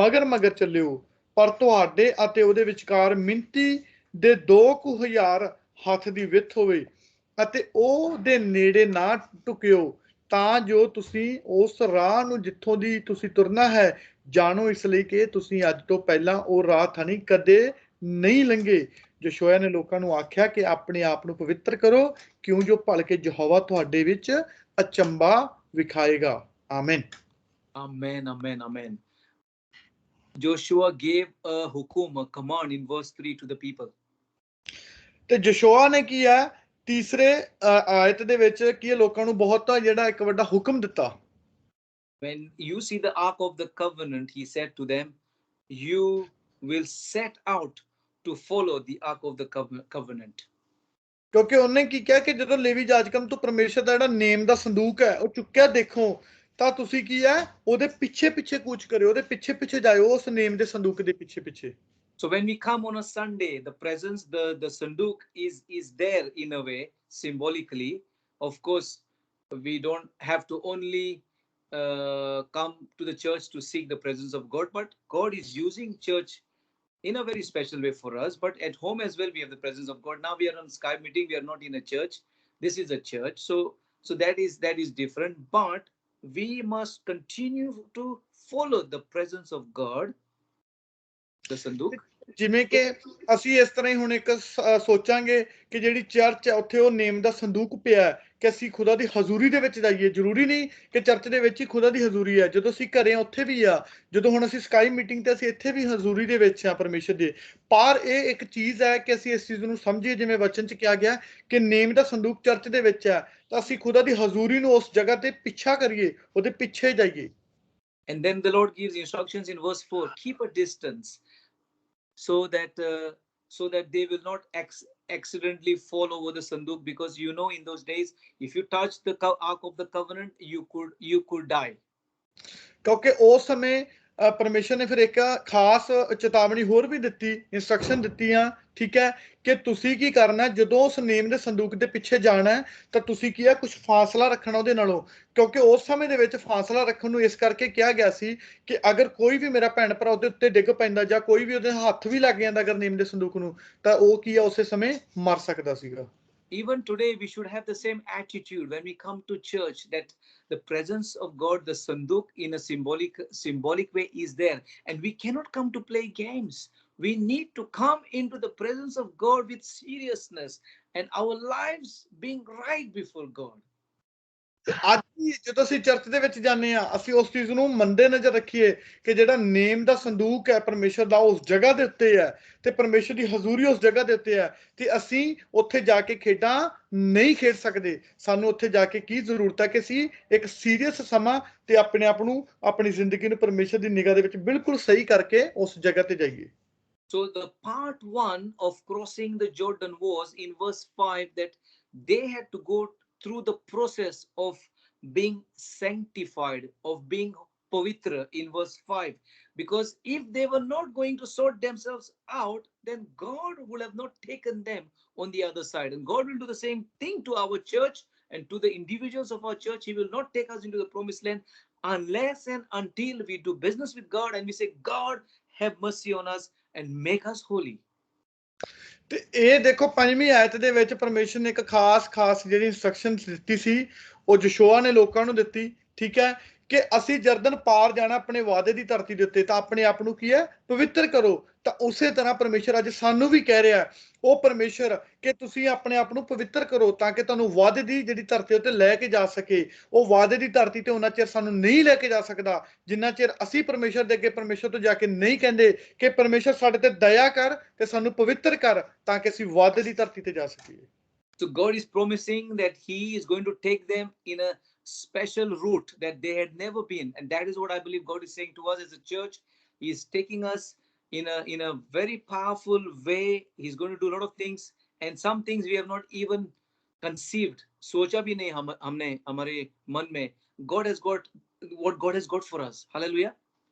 ਮਗਰ ਮਗਰ ਚੱਲਿਓ, ਪਰ ਤੁਹਾਡੇ ਅਤੇ ਉਹਦੇ ਵਿਚਕਾਰ ਮਿੰਤੀ ਦੇ 2000 ਹੱਥ ਦੀ ਵਿੱਥ ਹੋਵੇ ਅਤੇ ਉਹਦੇ ਨੇੜੇ ਨਾ ਟੁਕਿਓ, ਤਾਂ ਜੋ ਤੁਸੀਂ ਉਸ ਰਾਹ ਨੂੰ ਜਿੱਥੋਂ ਦੀ ਤੁਸੀਂ ਤੁਰਨਾ ਹੈ ਜਾਣੋ, ਇਸ ਲਈ ਕਿ ਤੁਸੀਂ ਅੱਜ ਤੋਂ ਪਹਿਲਾਂ ਉਹ ਰਾਹ ਥਾਣੀ ਕਦੇ ਨਹੀਂ ਲੰਘੇ। ਯਹੋਸ਼ੂਆ ਨੇ ਲੋਕਾਂ ਨੂੰ ਆਖਿਆ ਕਿ ਆਪਣੇ ਆਪ ਨੂੰ ਪਵਿੱਤਰ ਕਰੋ, ਕਿਉਂ ਜੋ ਭਲਕੇ ਯਹੋਵਾ ਤੁਹਾਡੇ ਵਿੱਚ ਅਚੰਭਾ ਵਿਖਾਏਗਾ। ਆਮੀਨ। Amen, amen, amen. Joshua gave a hukum, a command in verse 3 to the people. ਤੇ ਯਹੋਸ਼ੂਆ ਨੇ ਕੀ ਹੈ ਤੀਸਰੇ ਆਇਤ ਦੇ ਵਿੱਚ ਕੀ ਲੋਕਾਂ ਨੂੰ ਬਹੁਤ ਜਿਹੜਾ ਇੱਕ ਵੱਡਾ ਹੁਕਮ ਦਿੱਤਾ। When you see the Ark of the Covenant, he said to them, you will set out to follow the Ark of the Covenant. ਕਿਉਂਕਿ ਉਹਨੇ ਕੀ ਕਿਹਾ ਕਿ ਜਦੋਂ ਲੇਵੀ ਜਾਜਕਾਂ ਤੋਂ ਪਰਮੇਸ਼ਰ ਦਾ ਜਿਹੜਾ ਨੇਮ ਦਾ ਸੰਦੂਕ ਹੈ ਉਹ ਚੁੱਕਿਆ ਦੇਖੋ ਤਾਂ ਤੁਸੀਂ ਕੀ ਹੈ ਉਹਦੇ ਪਿੱਛੇ ਪਿੱਛੇ ਕੂਚ ਕਰਿਓ, ਉਹਦੇ ਪਿੱਛੇ ਪਿੱਛੇ ਜਾਇਓ, ਉਸ ਨੇਮ ਦੇ ਸੰਦੂਕ ਦੇ ਪਿੱਛੇ ਪਿੱਛੇ। So when we come on a Sunday, the presence, the sanduk is there in a way, symbolically. Of course, we don't have to only come to the church to seek the presence of God, but God is using church in a very special way for us. But at home as well, we have the presence of God. Now we are on Skype meeting. We are not in a church. This is a church. So that is different. But we must continue to follow the presence of God, the sanduk. ਜਿਵੇਂ ਕਿ ਅਸੀਂ ਇਸ ਤਰ੍ਹਾਂ ਹੀ ਹੁਣ ਇੱਕ ਸੋਚਾਂਗੇ ਕਿ ਜਿਹੜੀ ਚਰਚ ਹੈ ਉੱਥੇ ਉਹ ਨੇਮ ਦਾ ਸੰਦੂਕ ਪਿਆ ਕਿ ਅਸੀਂ ਖੁਦਾ ਦੀ ਹਜ਼ੂਰੀ ਦੇ ਵਿੱਚ ਜਾਈਏ। ਜ਼ਰੂਰੀ ਨਹੀਂ ਕਿ ਚਰਚ ਦੇ ਵਿੱਚ ਹੀ ਖੁਦਾ ਦੀ ਹਜ਼ੂਰੀ ਹੈ, ਜਦੋਂ ਅਸੀਂ ਘਰੇ ਉੱਥੇ ਵੀ ਆ, ਜਦੋਂ ਹੁਣ ਅਸੀਂ ਸਕਾਈ ਮੀਟਿੰਗ ਤੇ ਅਸੀਂ ਇੱਥੇ ਵੀ ਹਜ਼ੂਰੀ ਦੇ ਵਿੱਚ ਆ ਪਰਮੇਸ਼ਰ ਦੇ। ਪਰ ਇਹ ਇੱਕ ਚੀਜ਼ ਹੈ ਕਿ ਅਸੀਂ ਇਸ ਚੀਜ਼ ਨੂੰ ਸਮਝੀਏ ਜਿਵੇਂ ਵਚਨ 'ਚ ਕਿਹਾ ਗਿਆ ਕਿ ਨੇਮ ਦਾ ਸੰਦੂਕ ਚਰਚ ਦੇ ਵਿੱਚ ਹੈ, ਤਾਂ ਅਸੀਂ ਖੁਦਾ ਦੀ ਹਜ਼ੂਰੀ ਨੂੰ ਉਸ ਜਗ੍ਹਾ ਤੇ ਪਿੱਛਾ ਕਰੀਏ, ਉਹਦੇ ਪਿੱਛੇ ਜਾਈਏ। And then the Lord gives instructions in verse 4, keep a distance so that they will not accidentally fall over the sanduk, because you know in those days if you touch the Ark of the Covenant you could die. ਕਿਉਂਕਿ ਉਸ ਸਮੇਂ ਪਰਮੇਸ਼ਰ ਨੇ ਫਿਰ ਇੱਕ ਖਾਸ ਚੇਤਾਵਨੀ ਹੋਰ ਵੀ ਦਿੱਤੀ, ਇੰਸਟਰਕਸ਼ਨ ਦਿੱਤੀਆਂ, ਠੀਕ ਹੈ, ਕਿ ਤੁਸੀਂ ਕੀ ਕਰਨਾ ਜਦੋਂ ਉਸ ਨੇਮ ਦੇ ਸੰਦੂਕ ਦੇ ਪਿੱਛੇ ਜਾਣਾ ਤਾਂ ਤੁਸੀਂ ਕੀ ਹੈ ਕੁਝ ਫਾਸਲਾ ਰੱਖਣਾ ਉਹਦੇ ਨਾਲੋਂ, ਕਿਉਂਕਿ ਉਸ ਸਮੇਂ ਦੇ ਵਿੱਚ ਫਾਸਲਾ ਰੱਖਣ ਨੂੰ ਇਸ ਕਰਕੇ ਕਿਹਾ ਗਿਆ ਸੀ ਕਿ ਅਗਰ ਕੋਈ ਵੀ ਮੇਰਾ ਭੈਣ ਭਰਾ ਉਹਦੇ ਉੱਤੇ ਡਿੱਗ ਪੈਂਦਾ ਜਾਂ ਕੋਈ ਵੀ ਉਹਦੇ ਹੱਥ ਵੀ ਲੱਗ ਜਾਂਦਾ ਅਗਰ ਨੇਮ ਦੇ ਸੰਦੂਕ ਨੂੰ, ਤਾਂ ਉਹ ਕੀ ਆ ਉਸੇ ਸਮੇਂ ਮਰ ਸਕਦਾ ਸੀਗਾ। Even today we should have the same attitude when we come to church, that the presence of God, the sanduk, in a symbolic way is there, and we cannot come to play games. We need to come into the presence of God with seriousness and our lives being right before God. ਅੱਜ ਵੀ ਜਦੋਂ ਅਸੀਂ church ਦੇ ਵਿੱਚ ਜਾਂਦੇ ਆ ਅਸੀਂ ਉਸ ਚੀਜ਼ ਨੂੰ ਮੰਦੇ ਨਜ਼ਰ ਰੱਖੀਏ ਕਿ ਜਿਹੜਾ ਨੇਮ ਦਾ ਸੰਦੂਕ ਹੈ ਪਰਮੇਸ਼ਰ ਦਾ ਉਸ ਜਗ੍ਹਾ ਦੇ ਉੱਤੇ ਹੈ ਤੇ ਪਰਮੇਸ਼ਰ ਦੀ ਹਜ਼ੂਰੀ ਉਸ ਜਗ੍ਹਾ ਦੇ ਉੱਤੇ ਹੈ, ਤੇ ਅਸੀਂ ਉੱਥੇ ਜਾ ਕੇ ਖੇਡਾਂ ਨਹੀਂ ਖੇਡ ਸਕਦੇ। ਸਾਨੂੰ ਉੱਥੇ ਜਾ ਕੇ ਕੀ ਜ਼ਰੂਰਤ ਹੈ ਕਿ ਅਸੀਂ ਇੱਕ ਸੀਰੀਅਸ ਸਮਾਂ ਤੇ ਆਪਣੇ ਆਪ ਨੂੰ, ਆਪਣੀ ਜ਼ਿੰਦਗੀ ਨੂੰ ਪਰਮੇਸ਼ਰ ਦੀ ਨਿਗਾਹ ਦੇ ਵਿੱਚ ਬਿਲਕੁਲ ਸਹੀ ਕਰਕੇ ਉਸ ਜਗ੍ਹਾ ਤੇ ਜਾਈਏ। So the part 1 of crossing the Jordan was in verse 5, that they had to go through the process of being sanctified, of being pavitra in verse 5, because if they were not going to sort themselves out, then God would have not taken them on the other side. And God will do the same thing to our church and to the individuals of our church. He will not take us into the promised land unless and until we do business with God and we say, God, have mercy on us and make us holy. ਤੇ ਇਹ ਦੇਖੋ 5ਵੀਂ ਆਇਤ ਦੇ ਵਿੱਚ ਪਰਮੇਸ਼ਰ ਨੇ ਇੱਕ ਖਾਸ ਜਿਹੜੀ ਇਨਸਟਰਕਸ਼ਨ ਦਿੱਤੀ ਸੀ, ਉਹ ਯਸ਼ੋਆ ਨੇ ਲੋਕਾਂ ਨੂੰ ਦਿੱਤੀ, ਠੀਕ ਹੈ, ਕਿ ਅਸੀਂ ਜਰਦਨ ਪਾਰ ਜਾਣਾ ਆਪਣੇ ਵਾਅਦੇ ਦੀ ਧਰਤੀ ਦੇ ਉੱਤੇ, ਤਾਂ ਆਪਣੇ ਆਪ ਨੂੰ ਕੀ ਹੈ, ਪਵਿੱਤਰ ਕਰੋ। ਤਾਂ ਉਸੇ ਤਰ੍ਹਾਂ ਪਰਮੇਸ਼ਰ ਅੱਜ ਸਾਨੂੰ ਵੀ ਕਹਿ ਰਿਹਾ, ਉਹ ਪਰਮੇਸ਼ਰ, ਕਿ ਤੁਸੀਂ ਆਪਣੇ ਆਪ ਨੂੰ ਪਵਿੱਤਰ ਕਰੋ ਤਾਂ ਕਿ ਤੁਹਾਨੂੰ ਵਾਅਦੇ ਦੀ ਜਿਹੜੀ ਧਰਤੀ ਉੱਤੇ ਲੈ ਕੇ ਜਾ ਸਕੇ। ਉਹ ਵਾਅਦੇ ਦੀ ਧਰਤੀ ਤੇ ਉਹਨਾਂ ਚਿਰ ਸਾਨੂੰ ਨਹੀਂ ਲੈ ਕੇ ਜਾ ਸਕਦਾ ਜਿੰਨਾ ਚਿਰ ਅਸੀਂ ਪਰਮੇਸ਼ਰ ਦੇ ਅੱਗੇ ਪਰਮੇਸ਼ਰ ਤੋਂ ਜਾ ਕੇ ਨਹੀਂ ਕਹਿੰਦੇ ਕਿ ਪਰਮੇਸ਼ਰ ਸਾਡੇ ਤੇ ਦਇਆ ਕਰ ਤੇ ਸਾਨੂੰ ਪਵਿੱਤਰ ਕਰ ਤਾਂ ਕਿ ਅਸੀਂ ਵਾਅਦੇ ਦੀ ਧਰਤੀ ਤੇ ਜਾ ਸਕੀਏ। So God is promising that He is going to take them in a special route that they had never been, and that is what I believe God is saying to us as a church. He is taking us in a very powerful way. He's going to do a lot of things, and some things we have not even conceived. सोचा भी नहीं हमने हमारे मन में. God has got what God has got for us. Hallelujah.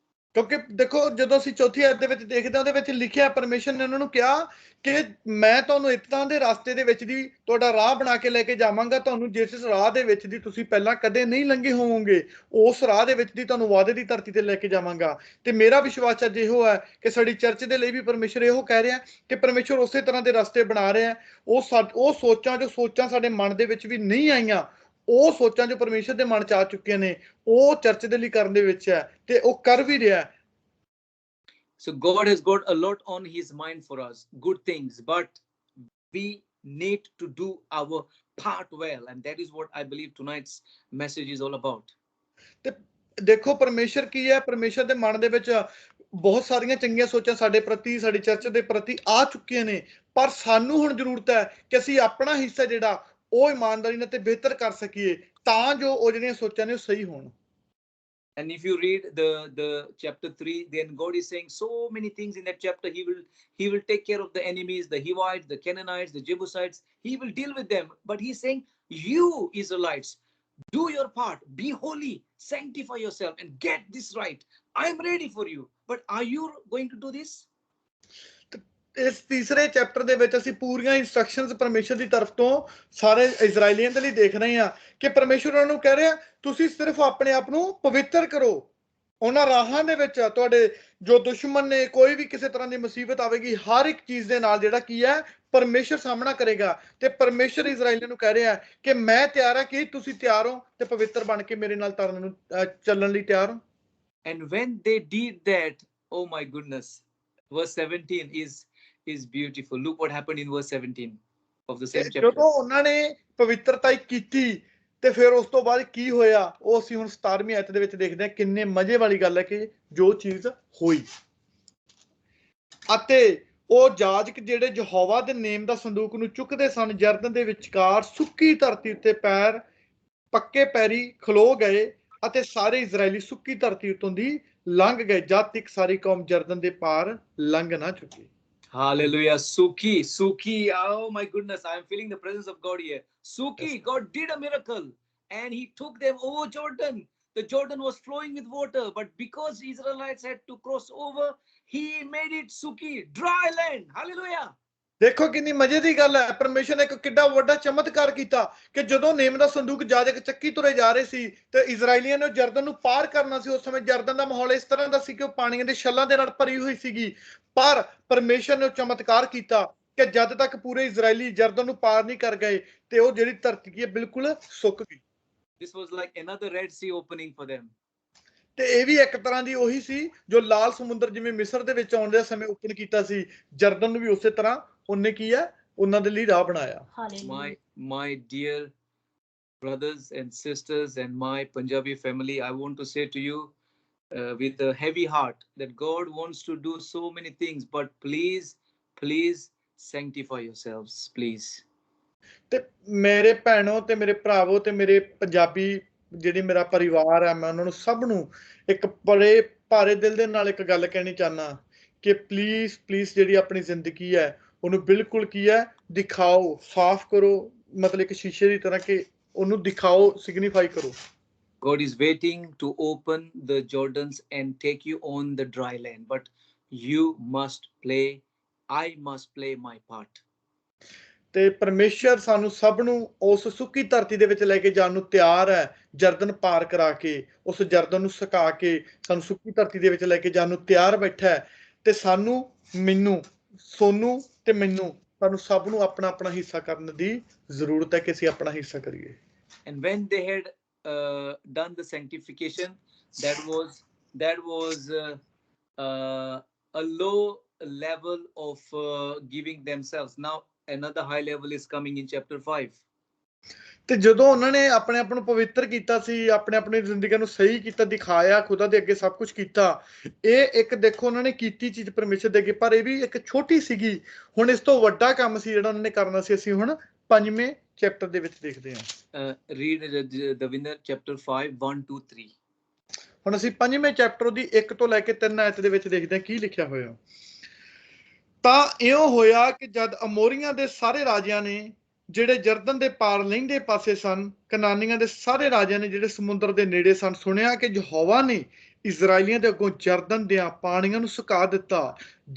ਕਿਉਂਕਿ ਦੇਖੋ ਜਦੋਂ ਅਸੀਂ ਚੌਥੀ ਆਇਤ ਦੇ ਵਿੱਚ ਦੇਖਦੇ ਹਾਂ, ਉਹਦੇ ਵਿੱਚ ਲਿਖਿਆ ਪਰਮੇਸ਼ਰ ਨੇ ਉਹਨਾਂ ਨੂੰ ਕਿਹਾ ਕਿ ਮੈਂ ਤੁਹਾਨੂੰ ਇਤਨਾ ਦੇ ਰਸਤੇ ਦੇ ਵਿੱਚ ਦੀ ਤੁਹਾਡਾ ਰਾਹ ਬਣਾ ਕੇ ਲੈ ਕੇ ਜਾਵਾਂਗਾ, ਤੁਹਾਨੂੰ ਜਿਸ ਰਾਹ ਦੇ ਵਿੱਚ ਦੀ ਤੁਸੀਂ ਪਹਿਲਾਂ ਕਦੇ ਨਹੀਂ ਲੰਘੇ ਹੋਵੋਗੇ, ਉਸ ਰਾਹ ਦੇ ਵਿੱਚ ਦੀ ਤੁਹਾਨੂੰ ਵਾਅਦੇ ਦੀ ਧਰਤੀ ਤੇ ਲੈ ਕੇ ਜਾਵਾਂਗਾ। ਤੇ ਮੇਰਾ ਵਿਸ਼ਵਾਸ ਅੱਜ ਇਹੋ ਹੈ ਕਿ ਸਾਡੀ ਚਰਚ ਦੇ ਲਈ ਵੀ ਪਰਮੇਸ਼ਰ ਇਹੋ ਕਹਿ ਰਿਹਾ ਕਿ ਪਰਮੇਸ਼ਰ ਉਸੇ ਤਰ੍ਹਾਂ ਦੇ ਰਸਤੇ ਬਣਾ ਰਿਹਾ। ਉਹ ਸੋਚਾਂ ਸਾਡੇ ਮਨ ਦੇ ਵਿੱਚ ਵੀ ਨਹੀਂ ਆਈਆਂ, ਉਹ ਸੋਚਾਂ ਜੋ ਪਰਮੇਸ਼ਰ ਦੇ ਮਨ ਚ ਆ ਚੁੱਕੀਆਂ ਨੇ, ਉਹ ਚਰਚ ਦੇ ਲਈ ਕਰਨ ਦੇ ਵਿੱਚ ਹੈ ਤੇ ਉਹ ਕਰ ਵੀ ਰਿਹਾ। So God has got a lot on His mind for us, good things, but we need to do our part well, and that is what I believe tonight's message is all about. ਤੇ ਦੇਖੋ ਪਰਮੇਸ਼ਰ ਕੀ ਹੈ, ਪਰਮੇਸ਼ਰ ਦੇ ਮਨ ਦੇ ਵਿੱਚ ਬਹੁਤ ਸਾਰੀਆਂ ਚੰਗੀਆਂ ਸੋਚਾਂ ਸਾਡੇ ਪ੍ਰਤੀ, ਸਾਡੀ ਚਰਚ ਦੇ ਪ੍ਰਤੀ ਆ ਚੁੱਕੀਆਂ ਨੇ, ਪਰ ਸਾਨੂੰ ਹੁਣ ਜ਼ਰੂਰਤ ਹੈ ਕਿ ਅਸੀਂ ਆਪਣਾ ਹਿੱਸਾ ਜਿਹੜਾ ਉਹ ਇਮਾਨਦਾਰੀ ਨਾਲ ਤੇ ਬਿਹਤਰ ਕਰ ਸਕੀਏ ਤਾਂ ਜੋ ਉਹ ਜਿਹੜੀਆਂ ਸੋਚਾਂ ਨੇ ਉਹ ਸਹੀ ਹੋਣ। And if you read the chapter 3, then God is saying so many things in that chapter. He will take care of the enemies, the Hivites, the Canaanites, the Jebusites. He will deal with them. But He's saying, you Israelites, do your part, be holy, sanctify yourself, and get this right. I'm ready for you. But are you going to do this? ਇਸ ਤੀਸਰੇ chapter ਦੇ ਵਿੱਚ ਅਸੀਂ ਪੂਰੀਆਂ instructions ਪਰਮੇਸ਼ਰ ਦੀ ਤਰਫ ਤੋਂ ਸਾਰੇ ਇਜ਼ਰਾਈਲੀਆਂ ਦੇ ਲਈ ਦੇਖ ਰਹੇ ਹਾਂ ਕਿ ਪਰਮੇਸ਼ਰ ਉਹਨਾਂ ਨੂੰ ਕਹਿ ਰਿਹਾ, ਤੁਸੀਂ ਸਿਰਫ ਆਪਣੇ ਆਪ ਨੂੰ ਪਵਿੱਤਰ ਕਰੋ। ਉਹਨਾਂ ਰਾਹਾਂ ਦੇ ਵਿੱਚ ਤੁਹਾਡੇ ਜੋ ਦੁਸ਼ਮਣ ਨੇ, ਕੋਈ ਵੀ ਕਿਸੇ ਤਰ੍ਹਾਂ ਦੀ ਮੁਸੀਬਤ ਆਵੇਗੀ, ਹਰ ਇੱਕ ਚੀਜ਼ ਦੇ ਨਾਲ ਜਿਹੜਾ ਕੀ ਹੈ ਪਰਮੇਸ਼ਰ ਸਾਹਮਣਾ ਕਰੇਗਾ। ਤੇ ਪਰਮੇਸ਼ਰ ਇਜ਼ਰਾਈਲੀਆਂ ਨੂੰ ਕਹਿ ਰਿਹਾ ਕਿ ਮੈਂ ਤਿਆਰ ਹਾਂ, ਕਿ ਤੁਸੀਂ ਤਿਆਰ ਹੋ ਤੇ ਪਵਿੱਤਰ ਬਣ ਕੇ ਮੇਰੇ ਨਾਲ ਚੱਲਣ ਲਈ ਤਿਆਰ ਹੋ। And when they did that, oh my goodness, verse 17 is beautiful. Look what happened in verse 17 of the same chapter. ਜਦੋਂ ਉਹਨਾਂ ਨੇ ਪਵਿੱਤਰਤਾ ਕੀਤੀ ਤੇ ਫਿਰ ਉਸ ਤੋਂ ਬਾਅਦ ਕੀ ਹੋਇਆ, ਉਹ ਅਸੀਂ ਹੁਣ 17ਵੀਂ ਆਇਤ ਦੇ ਵਿੱਚ ਦੇਖਦੇ ਹਾਂ। ਕਿੰਨੇ ਮਜ਼ੇ ਵਾਲੀ ਗੱਲ ਹੈ ਕਿ ਜੋ ਚੀਜ਼ ਹੋਈ, ਅਤੇ ਉਹ ਜਾਜਕ ਜਿਹੜੇ ਯਹੋਵਾ ਦੇ ਨੇਮ ਦਾ ਸੰਦੂਕ ਨੂੰ ਚੁੱਕਦੇ ਸਨ, ਜਰਦਨ ਦੇ ਵਿਚਕਾਰ ਸੁੱਕੀ ਧਰਤੀ ਉੱਤੇ ਪੱਕੇ ਪੈਰੀ ਖਲੋ ਗਏ, ਅਤੇ ਸਾਰੇ ਇਜ਼ਰਾਈਲੀ ਸੁੱਕੀ ਧਰਤੀ ਉੱਤੋਂ ਦੀ ਲੰਘ ਗਏ ਜਦ ਤੱਕ ਸਾਰੀ ਕੌਮ ਜਰਦਨ ਦੇ ਪਾਰ ਲੰਘ ਨਾ ਚੁੱਕੀ। Hallelujah. Suki. Oh my goodness. I am feeling the presence of God here. Suki, yes. God did a miracle and He took them over Jordan. The Jordan was flowing with water, but because Israelites had to cross over, He made it Suki, dry land. Hallelujah. ਦੇਖੋ ਕਿੰਨੀ ਮਜ਼ੇ ਦੀ ਗੱਲ ਹੈ। ਪਰਮੇਸ਼ਰ ਨੇ ਇੱਕ ਕਿੱਡਾ ਵੱਡਾ ਚਮਤਕਾਰ ਕੀਤਾ ਕਿ ਜਦੋਂ ਨੇਮ ਦਾ ਸੰਦੂਕ ਜਾਜਕ ਚੱਕੀ ਤੁਰੇ ਜਾ ਰਹੇ ਸੀ ਤੇ ਇਜ਼ਰਾਈਲੀਆਂ ਨੇ ਜਰਦਨ ਨੂੰ ਪਾਰ ਕਰਨਾ ਸੀ। ਉਸ ਸਮੇਂ ਜਰਦਨ ਦਾ ਮਾਹੌਲ ਇਸ ਤਰ੍ਹਾਂ ਦਾ ਸੀ ਕਿ ਉਹ ਪਾਣੀਆਂ ਦੇ ਛੱਲਾਂ ਦੇ ਨਾਲ ਭਰੀ ਹੋਈ ਸੀਗੀ, ਪਰ ਪਰਮੇਸ਼ਰ ਨੇ ਚਮਤਕਾਰ ਕੀਤਾ ਕਿ ਜਦ ਤੱਕ ਪੂਰੇ ਇਜ਼ਰਾਈਲੀ ਜਰਦਨ ਨੂੰ ਪਾਰ ਨਹੀਂ ਕਰ ਗਏ ਤੇ ਉਹ ਜਿਹੜੀ ਧਰਤੀ ਹੈ ਬਿਲਕੁਲ ਸੁੱਕ ਗਈ। This was like another Red Sea opening for them. ਤੇ ਇਹ ਵੀ ਇੱਕ ਤਰ੍ਹਾਂ ਦੀ ਉਹੀ ਸੀ ਜੋ ਲਾਲ ਸਮੁੰਦਰ ਜਿਵੇਂ ਮਿਸਰ ਦੇ ਵਿੱਚ ਆਉਣ ਦੇ ਸਮੇਂ ਓਪਨ ਕੀਤਾ ਸੀ, ਜਰਦਨ ਨੂੰ ਵੀ ਉਸੇ ਤਰ੍ਹਾਂ ਉਹਨੇ ਕੀ ਹੈ ਉਹਨਾਂ ਦੇ ਲਈ ਰਾਹ ਬਣਾਇਆ। My dear brothers and sisters and my Punjabi family, I want to say to you with a heavy heart that God wants to do so many things, but please sanctify yourselves, please. ਤੇ ਮੇਰੇ ਭੈਣੋ ਤੇ ਮੇਰੇ ਭਰਾਵੋ ਤੇ ਮੇਰੇ ਪੰਜਾਬੀ ਜਿਹੜੀ ਮੇਰਾ ਪਰਿਵਾਰ ਹੈ, ਮੈਂ ਉਹਨਾਂ ਨੂੰ ਸਭ ਨੂੰ ਇੱਕ ਬੜੇ ਭਾਰੇ ਦਿਲ ਦੇ ਨਾਲ ਇੱਕ ਗੱਲ ਕਹਿਣੀ ਚਾਹੁੰਦਾ ਕਿ ਪਲੀਜ਼ ਜਿਹੜੀ ਆਪਣੀ ਜ਼ਿੰਦਗੀ ਹੈ ਉਹਨੂੰ ਬਿਲਕੁਲ ਕੀ ਹੈ ਦਿਖਾਓ, ਸਾਫ਼ ਕਰੋ, ਮਤਲਬ ਇੱਕ ਸ਼ੀਸ਼ੇ ਦੀ ਤਰ੍ਹਾਂ ਕਿ ਉਹਨੂੰ ਦਿਖਾਓ, ਸਿਗਨੀਫਾਈ ਕਰੋ। God is waiting to open the Jordans and take you on the dry land, but I must play my part. ਤੇ ਪਰਮੇਸ਼ਰ ਸਾਨੂੰ ਸਭ ਨੂੰ ਉਸ ਸੁੱਕੀ ਧਰਤੀ ਦੇ ਵਿੱਚ ਲੈ ਕੇ ਜਾਣ ਨੂੰ ਤਿਆਰ ਹੈ। ਜਰਦਨ ਪਾਰ ਕਰਾ ਕੇ, ਉਸ ਜਰਦਨ ਨੂੰ ਸੁਕਾ ਕੇ ਸਾਨੂੰ ਸੁੱਕੀ ਧਰਤੀ ਦੇ ਵਿੱਚ ਲੈ ਕੇ ਜਾਣ ਨੂੰ ਤਿਆਰ ਬੈਠਾ ਹੈ। ਤੇ ਸਾਨੂੰ, ਮੈਨੂੰ ਸੋਨੂੰ ਤੇ ਮੈਨੂੰ ਸਾਨੂੰ ਸਭ ਨੂੰ ਆਪਣਾ ਆਪਣਾ ਹਿੱਸਾ ਕਰਨ ਦੀ ਜ਼ਰੂਰਤ ਹੈ ਕਿ ਅਸੀਂ ਆਪਣਾ ਹਿੱਸਾ ਕਰੀਏ। And when they had done the sanctification, that was a low level of giving themselves. Now another high level is coming in chapter 5. ਤੇ ਜਦੋਂ ਉਹਨਾਂ ਨੇ ਆਪਣੇ ਆਪ ਨੂੰ ਪਵਿੱਤਰ ਕੀਤਾ ਸੀ, ਆਪਣੇ ਆਪਣੀ ਜ਼ਿੰਦਗੀ ਨੂੰ ਸਹੀ ਕੀਤਾ, ਦਿਖਾਇਆ, ਖੁਦਾ ਦੇ ਅੱਗੇ ਸਭ ਕੁਝ ਕੀਤਾ, ਇਹ ਇੱਕ ਦੇਖੋ ਉਹਨਾਂ ਨੇ ਕੀਤੀ ਚੀਜ਼ ਪਰਮੇਸ਼ਰ ਦੇ ਅੱਗੇ, ਪਰ ਇਹ ਵੀ ਇੱਕ ਛੋਟੀ ਸੀਗੀ। ਹੁਣ ਇਸ ਤੋਂ ਵੱਡਾ ਕੰਮ ਸੀ ਜਿਹੜਾ ਉਹਨਾਂ ਨੇ ਕਰਨਾ ਸੀ, ਅਸੀਂ ਹੁਣ 5ਵੇਂ ਚੈਪਟਰ ਦੇ ਵਿੱਚ ਦੇਖਦੇ ਹਾਂ। Read the winner chapter 5 1 2 3. ਹੁਣ ਅਸੀਂ 5ਵੇਂ ਚੈਪਟਰ ਦੀ 1 ਤੋਂ ਲੈ ਕੇ 3 ਆਇਤ ਦੇ ਵਿੱਚ ਦੇਖਦੇ ਹਾਂ ਕੀ ਲਿਖਿਆ ਹੋਇਆ। ਤਾਂ ਇਉਂ ਹੋਇਆ ਕਿ ਜਦ ਅਮੋਰੀਆਂ ਦੇ ਸਾਰੇ ਰਾਜਿਆਂ ਨੇ ਜਿਹੜੇ ਜਰਦਨ ਦੇ ਪਾਰ ਲਹਿੰਦੇ ਪਾਸੇ ਸਨ, ਕਨਾਨੀਆਂ ਦੇ ਸਾਰੇ ਰਾਜਿਆਂ ਨੇ ਜਿਹੜੇ ਸਮੁੰਦਰ ਦੇ ਨੇੜੇ ਸਨ, ਸੁਣਿਆ ਕਿ ਯਹੋਵਾ ਨੇ ਇਜ਼ਰਾਈਲੀਆਂ ਦੇ ਅੱਗੋਂ ਜਰਦਨ ਦੇ ਪਾਣੀਆਂ ਨੂੰ ਸੁਕਾ ਦਿੱਤਾ।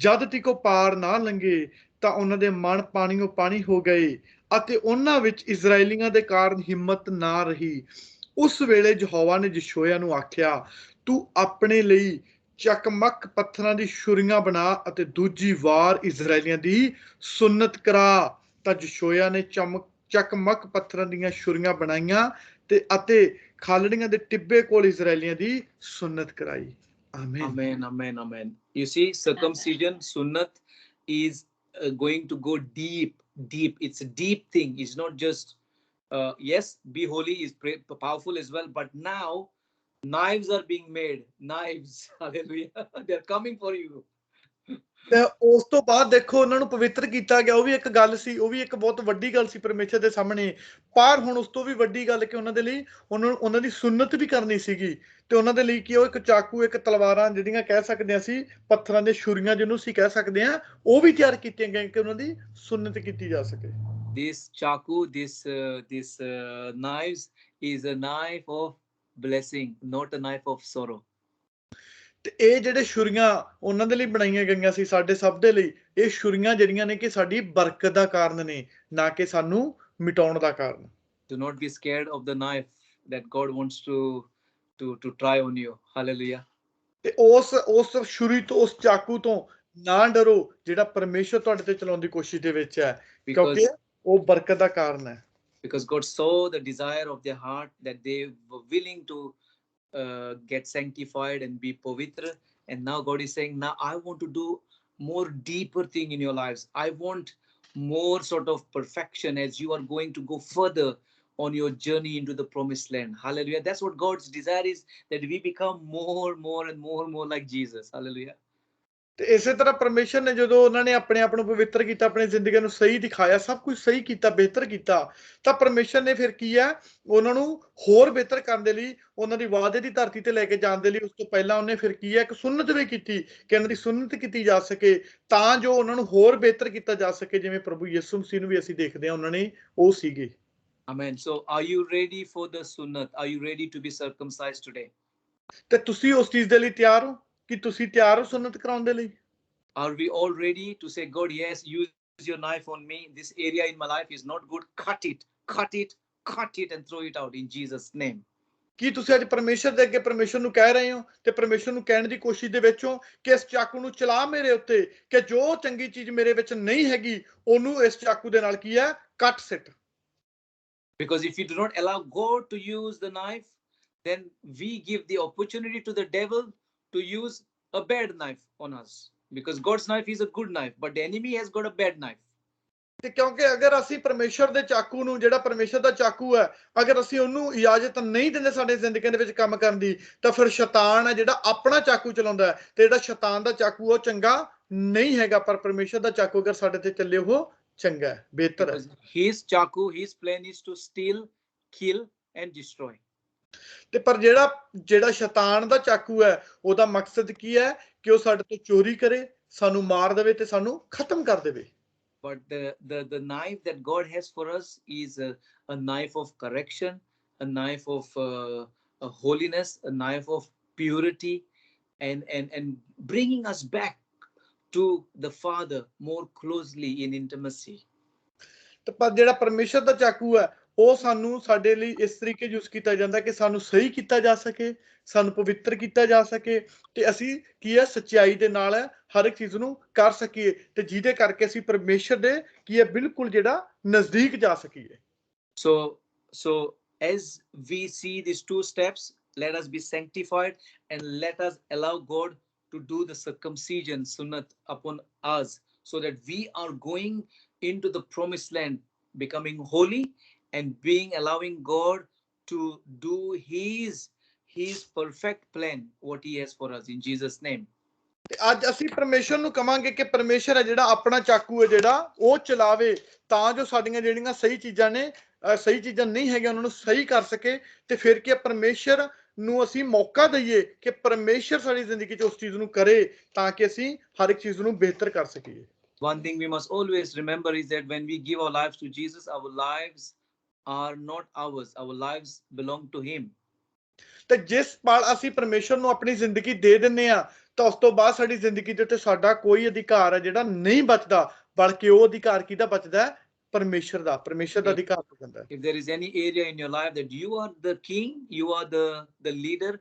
ਜਦ ਤੱਕ ਉਹ ਪਾਰ ਨਾ ਲੰਘੇ ਤਾਂ ਉਹਨਾਂ ਦੇ ਮਨ ਪਾਣੀਓ ਪਾਣੀ ਹੋ ਗਏ ਅਤੇ ਉਹਨਾਂ ਵਿੱਚ ਇਜ਼ਰਾਈਲੀਆਂ ਦੇ ਕਾਰਨ ਹਿੰਮਤ ਨਾ ਰਹੀ। ਉਸ ਵੇਲੇ ਯਹੋਵਾ ਨੇ ਯਸ਼ੋਆ ਨੂੰ ਆਖਿਆ, ਤੂੰ ਆਪਣੇ ਲਈ ਚਕਮਕ ਪੱਥਰਾਂ ਦੀ ਛੁਰੀਆਂ ਬਣਾ ਅਤੇ ਦੂਜੀ ਵਾਰ ਇਜ਼ਰਾਈਲੀਆਂ ਦੀ ਸੁਨਤ ਕਰਾ। ਤਾਂ ਯਸ਼ੋਆ ਨੇ ਚਕਮਕ ਪੱਥਰਾਂ ਦੀਆਂ ਛੁਰੀਆਂ ਬਣਾਈਆਂ ਅਤੇ ਖਾਲੜੀਆਂ ਦੇ ਟਿੱਬੇ ਕੋਲ ਇਜ਼ਰਾਈਲੀਆਂ ਦੀ ਸੁਨਤ ਕਰਾਈ। ਆਮੀਨ। Amen, amen, amen. You see, circumcision, sunnat, is going to go deep, deep. It's a deep thing. It's not just, yes, be holy is powerful as well, but now knives are being made. Knives, hallelujah. They're coming for you. ਤੇ ਉਸ ਤੋਂ ਬਾਅਦ ਦੇਖੋ ਉਹਨਾਂ ਨੂੰ ਪਵਿੱਤਰ ਕੀਤਾ ਗਿਆ। ਉਹ ਵੀ ਇੱਕ ਗੱਲ ਸੀ, ਉਹ ਵੀ ਇੱਕ ਬਹੁਤ ਵੱਡੀ ਗੱਲ ਸੀ ਪਰਮੇਸ਼ਰ ਦੇ ਸਾਹਮਣੇ। ਪਰ ਹੁਣ ਉਸ ਤੋਂ ਵੀ ਵੱਡੀ ਗੱਲ ਕਿ ਉਹਨਾਂ ਦੇ ਲਈ ਉਹਨਾਂ ਦੀ ਸੁਨਤ ਵੀ ਕਰਨੀ ਸੀਗੀ। ਤੇ ਉਹਨਾਂ ਦੇ ਲਈ ਕੀ ਉਹ ਇੱਕ ਚਾਕੂ, ਇੱਕ ਤਲਵਾਰਾਂ ਜਿਹੜੀਆਂ ਕਹਿ ਸਕਦੇ ਹਾਂ ਅਸੀਂ, ਪੱਥਰਾਂ ਦੇ ਛੁਰੀਆਂ ਜਿਹਨੂੰ ਅਸੀਂ ਕਹਿ ਸਕਦੇ ਹਾਂ, ਉਹ ਵੀ ਤਿਆਰ ਕੀਤੀਆਂ ਗਈਆਂ ਕਿ ਉਹਨਾਂ ਦੀ ਸੁਨਤ ਕੀਤੀ ਜਾ ਸਕੇ। This chaku, this knives is a knife of blessing, not a knife of sorrow. ਤੇ ਇਹ ਜਿਹੜੇ ਛੁਰੀਆਂ ਉਹਨਾਂ ਦੇ ਲਈ ਬਣਾਈਆਂ ਗਈਆਂ ਸੀ, ਸਾਡੇ ਸਭ ਦੇ ਲਈ, ਇਹ ਛੁਰੀਆਂ ਜਿਹੜੀਆਂ ਨੇ ਕਿ ਸਾਡੀ ਬਰਕਤ ਦਾ ਕਾਰਨ ਨੇ, ਨਾ ਕਿ ਸਾਨੂੰ ਮਿਟਾਉਣ ਦਾ ਕਾਰਨ। Do not be scared of the knife that God wants to try on you. Hallelujah. ਤੇ ਉਸ ਛੁਰੀ ਤੋਂ, ਉਸ ਚਾਕੂ ਤੋਂ ਨਾ ਡਰੋ ਜਿਹੜਾ ਪਰਮੇਸ਼ਰ ਤੁਹਾਡੇ ਤੇ ਚਲਾਉਣ ਦੀ ਕੋਸ਼ਿਸ਼ ਦੇ ਵਿੱਚ ਹੈ, ਕਿਉਂਕਿ ਉਹ ਬਰਕਤ ਦਾ ਕਾਰਨ ਹੈ। Because God saw the desire of their heart that they were willing to get sanctified and be pavitra, and now God is saying, now I want to do more deeper thing in your lives. I want more sort of perfection as you are going to go further on your journey into the promised land. Hallelujah. That's what God's desire is, that we become more and more like Jesus. Hallelujah. ਤੇ ਇਸੇ ਤਰ੍ਹਾਂ ਪਰਮੇਸ਼ਰ ਨੇ ਜਦੋਂ ਉਹਨਾਂ ਨੇ ਆਪਣੇ ਆਪ ਨੂੰ ਪਵਿੱਤਰ ਕੀਤਾ, ਆਪਣੀ ਜ਼ਿੰਦਗੀ ਨੂੰ ਸਹੀ ਦਿਖਾਇਆ, ਸਭ ਕੁਝ ਸਹੀ ਕੀਤਾ, ਬਿਹਤਰ ਕੀਤਾ, ਤਾਂ ਪਰਮੇਸ਼ਰ ਨੇ ਫਿਰ ਕੀ ਹੈ, ਉਹਨਾਂ ਨੂੰ ਹੋਰ ਬਿਹਤਰ ਕਰਨ ਦੇ ਲਈ, ਉਹਨਾਂ ਦੀ ਵਾਅਦੇ ਦੀ ਧਰਤੀ ਤੇ ਲੈ ਕੇ ਜਾਣ ਦੇ ਲਈ ਉਸ ਤੋਂ ਪਹਿਲਾਂ ਉਹਨੇ ਫਿਰ ਕੀ ਹੈ, ਇੱਕ ਸੁਨਤ ਵੀ ਕੀਤੀ ਕਿ ਉਹਨਾਂ ਦੀ ਸੁਨਤ ਕੀਤੀ ਜਾ ਸਕੇ, ਤਾਂ ਜੋ ਉਹਨਾਂ ਨੂੰ ਹੋਰ ਬਿਹਤਰ ਕੀਤਾ ਜਾ ਸਕੇ, ਜਿਵੇਂ ਪ੍ਰਭੂ ਯਿਸੂ ਮਸੀਹ ਨੂੰ ਵੀ ਅਸੀਂ ਦੇਖਦੇ ਹਾਂ ਉਹਨਾਂ ਨੇ ਉਹ ਸੀਗੇ। Amen. So are you ready for the sunnat? Are you ready to be circumcised today? ਤੇ ਤੁਸੀਂ ਉਸ ਚੀਜ਼ ਦੇ ਲਈ ਤਿਆਰ ਹੋ ਕਿ ਤੁਸੀਂ ਤਿਆਰ ਹੋ ਸੁਨਤ ਕਰਾਉਣ ਦੇ ਲਈ? Are we all ready to say, God, yes, use your knife on me. This area in my life is not good. Cut it and throw it out in Jesus' name. ਕੀ ਤੁਸੀਂ ਅੱਜ ਪਰਮੇਸ਼ਰ ਦੇ ਅੱਗੇ ਪਰਮੇਸ਼ਰ ਨੂੰ ਕਹਿ ਰਹੇ ਹੋ ਤੇ ਪਰਮੇਸ਼ਰ ਨੂੰ ਕਹਿਣ ਦੀ ਕੋਸ਼ਿਸ਼ ਦੇ ਵਿੱਚ ਹੋ ਕਿ ਇਸ ਚਾਕੂ ਨੂੰ ਚਲਾ ਮੇਰੇ ਉੱਤੇ, ਕਿ ਜੋ ਚੰਗੀ ਚੀਜ਼ ਮੇਰੇ ਵਿੱਚ ਨਹੀਂ ਹੈਗੀ ਉਹਨੂੰ ਇਸ ਚਾਕੂ ਦੇ ਨਾਲ ਕੀ ਹੈ, ਕੱਟ ਸਿੱਟ। Because if you do not allow God to use the knife, then we give the opportunity to the devil to use a bad knife on us. Because God's knife is a good knife, but the enemy has got a bad knife. ਤੇ ਕਿਉਂਕਿ ਅਗਰ ਅਸੀਂ ਪਰਮੇਸ਼ਰ ਦੇ ਚਾਕੂ ਨੂੰ, ਜਿਹੜਾ ਪਰਮੇਸ਼ਰ ਦਾ ਚਾਕੂ ਹੈ, ਅਗਰ ਅਸੀਂ ਉਹਨੂੰ ਇਜਾਜ਼ਤ ਨਹੀਂ ਦਿੰਦੇ ਸਾਡੇ ਜ਼ਿੰਦਗੀ ਦੇ ਵਿੱਚ ਕੰਮ ਕਰਨ ਦੀ, ਤਾਂ ਫਿਰ ਸ਼ੈਤਾਨ ਹੈ ਜਿਹੜਾ ਆਪਣਾ ਚਾਕੂ ਚਲਾਉਂਦਾ ਹੈ, ਤੇ ਜਿਹੜਾ ਸ਼ੈਤਾਨ ਦਾ ਚਾਕੂ ਉਹ ਚੰਗਾ ਨਹੀਂ ਹੈਗਾ, ਪਰ ਪਰਮੇਸ਼ਰ ਦਾ ਚਾਕੂ ਅਗਰ ਸਾਡੇ ਤੇ ਚੱਲੇ ਉਹ ਚੰਗਾ ਹੈ, ਬਿਹਤਰ ਹੈ। His ਚਾਕੂ, his plan is to steal, kill and destroy. ਤੇ ਪਰ ਜਿਹੜਾ ਸ਼ੈਤਾਨ ਦਾ ਚਾਕੂ ਹੈ, ਉਹਦਾ ਮਕਸਦ ਕੀ ਹੈ ਕਿ ਉਹ ਸਾਡੇ ਤੋਂ ਚੋਰੀ ਕਰੇ, ਸਾਨੂੰ ਮਾਰ ਦੇਵੇ ਤੇ ਸਾਨੂੰ ਖਤਮ ਕਰ ਦੇਵੇ। But the knife that God has for us is a knife of correction, a knife of holiness, a knife of purity, and bringing us back to the Father more closely in intimacy. ਤੇ ਪਰ ਜਿਹੜਾ ਪਰਮੇਸ਼ਰ ਦਾ ਚਾਕੂ ਹੈ ਉਹ ਸਾਨੂੰ ਸਾਡੇ ਲਈ ਇਸ ਤਰੀਕੇ ਯੂਜ਼ ਕੀਤਾ ਜਾਂਦਾ ਕਿ ਸਾਨੂੰ ਸਹੀ ਕੀਤਾ ਜਾ ਸਕੇ, ਸਾਨੂੰ ਪਵਿੱਤਰ ਕੀਤਾ ਜਾ ਸਕੇ ਤੇ ਅਸੀਂ ਕੀ ਹੈ ਸੱਚਾਈ ਦੇ ਨਾਲ ਹਰ ਇੱਕ ਚੀਜ਼ ਨੂੰ ਕਰ ਸਕੀਏ ਤੇ ਜਿਹਦੇ ਕਰਕੇ ਅਸੀਂ ਪਰਮੇਸ਼ਰ ਦੇ ਕੀ ਹੈ ਬਿਲਕੁਲ ਜਿਹੜਾ ਨਜ਼ਦੀਕ ਜਾ ਸਕੀਏ। So as we see these two steps, let us be sanctified and let us allow God to do the circumcision sunnat upon us, so that we are going into the promised land, becoming holy and being allowing God to do his perfect plan what he has for us in Jesus name. ਤੇ ਅੱਜ ਅਸੀਂ ਪਰਮੇਸ਼ਰ ਨੂੰ ਕਵਾਂਗੇ ਕਿ ਪਰਮੇਸ਼ਰ ਹੈ ਜਿਹੜਾ ਆਪਣਾ ਚਾਕੂ ਹੈ ਜਿਹੜਾ ਉਹ ਚਲਾਵੇ ਤਾਂ ਜੋ ਸਾਡੀਆਂ ਜਿਹੜੀਆਂ ਸਹੀ ਚੀਜ਼ਾਂ ਨੇ ਸਹੀ ਚੀਜ਼ਾਂ ਨਹੀਂ ਹੈਗੀਆਂ ਉਹਨਾਂ ਨੂੰ ਸਹੀ ਕਰ ਸਕੇ ਤੇ ਫਿਰ ਕੀ ਪਰਮੇਸ਼ਰ ਨੂੰ ਅਸੀਂ ਮੌਕਾ ਦਈਏ ਕਿ ਪਰਮੇਸ਼ਰ ਸਾਡੀ ਜ਼ਿੰਦਗੀ 'ਚ ਉਸ ਚੀਜ਼ ਨੂੰ ਕਰੇ ਤਾਂ ਕਿ ਅਸੀਂ ਹਰ ਇੱਕ ਚੀਜ਼ ਨੂੰ ਬਿਹਤਰ ਕਰ ਸਕੀਏ। One thing we must always remember is that when we give our lives to Jesus, our lives are not ours. Our lives belong to him. ਤੇ ਜਿਸ ਪਲ ਅਸੀਂ ਪਰਮੇਸ਼ਰ ਨੂੰ ਆਪਣੀ ਜ਼ਿੰਦਗੀ ਦੇ ਦਿੰਨੇ ਆ ਤਾਂ ਉਸ ਤੋਂ ਬਾਅਦ ਸਾਡੀ ਜ਼ਿੰਦਗੀ ਦੇ ਉੱਤੇ ਸਾਡਾ ਕੋਈ ਅਧਿਕਾਰ ਹੈ ਜਿਹੜਾ ਨਹੀਂ ਬਚਦਾ, ਬਲਕਿ ਉਹ ਅਧਿਕਾਰ ਕਿਹਦਾ ਬਚਦਾ ਹੈ? ਪਰਮੇਸ਼ਰ ਦਾ ਅਧਿਕਾਰ ਹੋ ਜਾਂਦਾ ਹੈ। If there is any area in your life that you are the king, you are the leader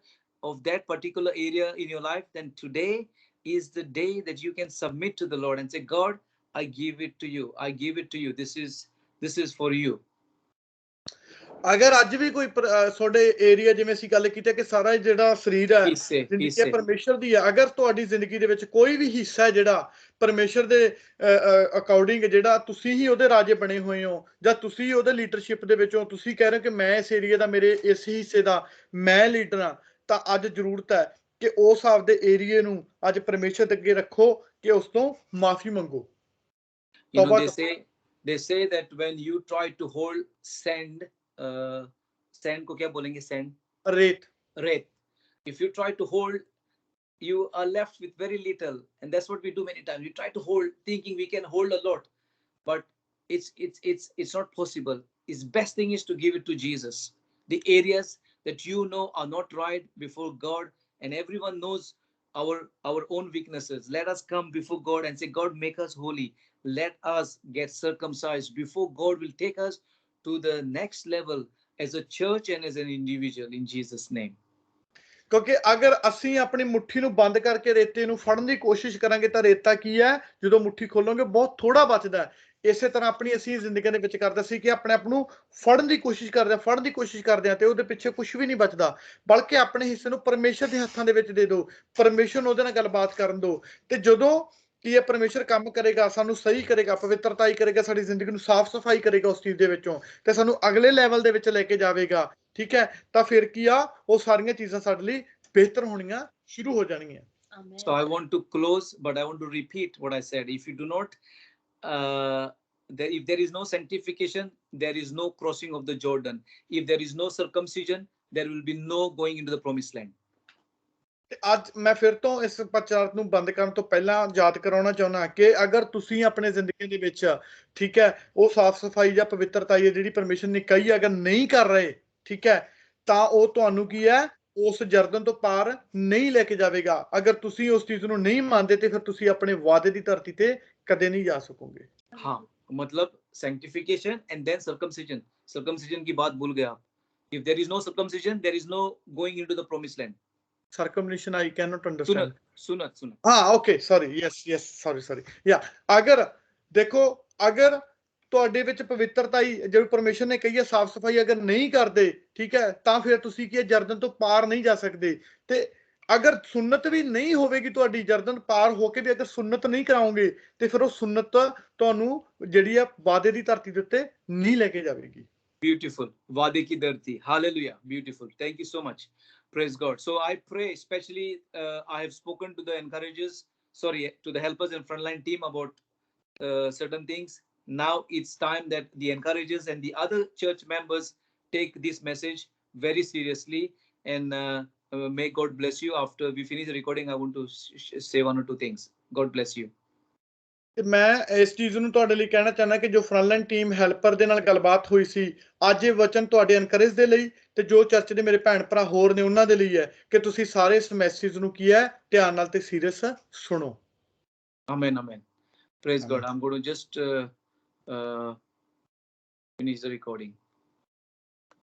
of that particular area in your life, then today is the day that you can submit to the Lord and say, God, I give it to you. I give it to you. This is for you. ਅਗਰ ਅੱਜ ਵੀ ਕੋਈ ਤੁਹਾਡੇ area ਜਿਵੇਂ ਅਸੀਂ ਗੱਲ ਕੀਤੀ ਕਿ ਸਾਰਾ ਜਿਹੜਾ ਸਰੀਰ ਹੈ ਜ਼ਿੰਦਗੀ ਪਰਮੇਸ਼ਰ ਦੀ ਹੈ, ਅਗਰ ਤੁਹਾਡੀ ਜ਼ਿੰਦਗੀ ਦੇ ਵਿੱਚ ਕੋਈ ਵੀ ਹਿੱਸਾ ਹੈ ਜਿਹੜਾ ਪਰਮੇਸ਼ਰ ਦੇ ਅਕੋਰਡਿੰਗ ਜਿਹੜਾ ਤੁਸੀਂ ਹੀ ਉਹਦੇ ਰਾਜੇ ਬਣੇ ਹੋਏ ਹੋ ਜਾਂ ਤੁਸੀਂ ਉਹਦੇ ਲੀਡਰਸ਼ਿਪ ਦੇ ਵਿੱਚ ਹੋ, ਤੁਸੀਂ ਕਹਿ ਰਹੇ ਹੋ ਕਿ ਮੈਂ ਇਸ ਏਰੀਆ ਦਾ, ਮੇਰੇ ਇਸ ਹਿੱਸੇ ਦਾ ਮੈਂ ਲੀਡਰ ਹਾਂ, ਤਾਂ ਅੱਜ ਜ਼ਰੂਰਤ ਹੈ ਕਿ ਉਸ ਆਪਦੇ ਏਰੀਏ ਨੂੰ ਅੱਜ ਪਰਮੇਸ਼ਰ ਦੇ ਅੱਗੇ ਰੱਖੋ ਕਿ ਉਸ ਤੋਂ ਮਾਫੀ ਮੰਗੋ। They say that when you try to hold sand, sand को क्या बोलेंगे? Sand, रेत. If you try to hold, you are left with very little, and that's what we do many times. We try to hold, thinking we can hold a lot, but it's not possible. Its best thing is to give it to Jesus. The areas that you know are not right before God, and everyone knows our own weaknesses. Let us come before God and say, God, make us holy. Let us get circumcised before God will take us to the next level as a church and as an individual in Jesus name. ਕਿਉਂਕਿ ਅਗਰ ਅਸੀਂ ਆਪਣੀ ਮੁੱਠੀ ਨੂੰ ਬੰਦ ਕਰਕੇ ਰੇਤੇ ਨੂੰ ਫੜਨ ਦੀ ਕੋਸ਼ਿਸ਼ ਕਰਾਂਗੇ ਤਾਂ ਰੇਤਾ ਕੀ ਹੈ, ਜਦੋਂ ਮੁੱਠੀ ਖੋਲੋਗੇ ਬਹੁਤ ਥੋੜਾ ਬਚਦਾ। ਇਸੇ ਤਰ੍ਹਾਂ ਆਪਣੀ ਅਸੀਂ ਜ਼ਿੰਦਗੀ ਦੇ ਵਿੱਚ ਕਰਦੇ ਸੀ ਕਿ ਆਪਣੇ ਆਪ ਨੂੰ ਫੜਨ ਦੀ ਕੋਸ਼ਿਸ਼ ਕਰਦੇ ਆ ਤੇ ਉਹਦੇ ਪਿੱਛੇ ਕੁਝ ਵੀ ਨਹੀਂ ਬਚਦਾ, ਬਲਕਿ ਆਪਣੇ ਹਿੱਸੇ ਨੂੰ ਪਰਮੇਸ਼ਰ ਦੇ ਹੱਥਾਂ ਦੇ ਵਿੱਚ ਦੇ ਦਿਓ, ਪਰਮੇਸ਼ਰ ਨੂੰ ਉਹਦੇ ਨਾਲ ਗੱਲਬਾਤ ਕਰਨ ਦਿਓ ਤੇ ਜਦੋਂ ਕੀ ਇਹ ਪਰਮੇਸ਼ਰ ਕੰਮ ਕਰੇਗਾ, ਸਾਨੂੰ ਸਹੀ ਕਰੇਗਾ, ਪਵਿੱਤਰਤਾਈ ਕਰੇਗਾ, ਸਾਡੀ ਜ਼ਿੰਦਗੀ ਨੂੰ ਸਾਫ਼ ਸਫਾਈ ਕਰੇਗਾ ਉਸ ਚੀਜ਼ ਦੇ ਵਿੱਚੋਂ ਤੇ ਸਾਨੂੰ ਅਗਲੇ ਲੈਵਲ ਦੇ ਵਿੱਚ ਲੈ ਕੇ ਜਾਵੇਗਾ, ਠੀਕ ਹੈ, ਤਾਂ ਫਿਰ ਕੀ ਆ ਉਹ ਸਾਰੀਆਂ ਚੀਜ਼ਾਂ ਸਾਡੇ ਲਈ ਬਿਹਤਰ ਹੋਣੀਆਂ ਸ਼ੁਰੂ ਹੋ ਜਾਣਗੀਆਂ। So I want to close, but I want to repeat what I said. If you do not if there is no sanctification, there is no crossing of the Jordan. If there is no circumcision, there will be no going into the promised land. ਅੱਜ ਮੈਂ ਫਿਰ ਤੋਂ ਇਸ ਪ੍ਰਚਾਰ ਨੂੰ ਬੰਦ ਕਰਨ ਤੋਂ ਪਹਿਲਾਂ ਯਾਦ ਕਰਾਉਣਾ ਚਾਹੁੰਦਾ ਕਿ ਅਗਰ ਤੁਸੀਂ ਆਪਣੇ ਜ਼ਿੰਦਗੀ ਦੇ ਵਿੱਚ ਠੀਕ ਹੈ ਉਹ ਸਾਫ਼ ਸਫਾਈ ਜਾਂ ਪਵਿੱਤਰਤਾਈ ਜਿਹੜੀ ਪਰਮੇਸ਼ਰ ਨੇ ਕਹੀ ਅਗਰ ਨਹੀਂ ਕਰ ਰਹੇ, ਠੀਕ ਹੈ, ਤਾਂ ਉਹ ਤੁਹਾਨੂੰ ਕੀ ਹੈ ਉਸ ਜਰਦਨ ਤੋਂ ਪਾਰ ਨਹੀਂ ਲੈ ਕੇ ਜਾਵੇਗਾ। ਅਗਰ ਤੁਸੀਂ ਉਸ ਚੀਜ਼ ਨੂੰ ਨਹੀਂ ਮੰਨਦੇ ਤੇ ਫਿਰ ਤੁਸੀਂ ਆਪਣੇ ਵਾਅਦੇ ਦੀ ਧਰਤੀ ਤੇ ਕਦੇ ਨਹੀਂ ਜਾ ਸਕੋਗੇ। हाँ, मतलब sanctification and then circumcision. Circumcision की बात भूल गए आप. If there is no circumcision, there is no going into the promised land. Circumcision I cannot understand. Sunat. हाँ, okay, sorry, yes, sorry. Yeah, ਅਗਰ ਦੇਖੋ ਅਗਰ ਤੁਹਾਡੇ ਵਿੱਚ ਪਵਿੱਤਰਤਾਈ ਜਿਹੜੀ ਪਰਮੇਸ਼ਰ ਨੇ ਕਹੀ ਹੈ ਸਾਫ਼ ਸਫਾਈ ਅਗਰ ਨਹੀਂ ਕਰਦੇ, ਠੀਕ ਹੈ, ਤਾਂ ਫਿਰ ਤੁਸੀਂ ਕੀ ਜਰਦਨ ਤੋਂ ਪਾਰ ਨਹੀਂ ਜਾ ਸਕਦੇ ਤੇ ਅਗਰ ਸੁन्नत ਵੀ ਨਹੀਂ ਹੋਵੇਗੀ ਤੁਹਾਡੀ ਜਰਦਨ ਪਾਰ ਹੋ ਕੇ ਵੀ ਅਗਰ ਸੁन्नत ਨਹੀਂ ਕਰਾਓਗੇ ਤੇ ਫਿਰ ਉਹ ਸੁन्नत ਤੁਹਾਨੂੰ ਜਿਹੜੀ ਆ ਵਾਅਦੇ ਦੀ ਧਰਤੀ ਦੇ ਉੱਤੇ ਨਹੀਂ ਲੈ ਕੇ ਜਾਵੇਗੀ। Beautiful. वादे की धरती. Hallelujah. Beautiful. Thank you so much. Praise God. So I pray, especially I have spoken to the encouragers, to the helpers and frontline team about certain things. Now it's time that the encouragers and the other church members take this message very seriously, and may God bless you. After we finish the recording, I want to say one or two things. God bless you. ਤੇ ਮੈਂ ਇਸ ਚੀਜ਼ ਨੂੰ ਤੁਹਾਡੇ ਲਈ ਕਹਿਣਾ ਚਾਹੁੰਦਾ ਕਿ ਜੋ ਫਰੰਟਲਾਈਨ ਟੀਮ ਹੈਲਪਰ ਦੇ ਨਾਲ ਗੱਲਬਾਤ ਹੋਈ ਸੀ, ਅੱਜ ਇਹ ਵਚਨ ਤੁਹਾਡੇ ਐਨਕਰੇਜ ਦੇ ਲਈ ਤੇ ਜੋ ਚਰਚ ਦੇ ਮੇਰੇ ਭੈਣ ਭਰਾ ਹੋਰ ਨੇ ਉਹਨਾਂ ਦੇ ਲਈ ਹੈ ਕਿ ਤੁਸੀਂ ਸਾਰੇ ਇਸ ਮੈਸੇਜ ਨੂੰ ਕੀ ਹੈ ਧਿਆਨ ਨਾਲ ਤੇ ਸੀਰੀਅਸ ਸੁਣੋ। Amen. Praise God. I'm going to just finish the recording.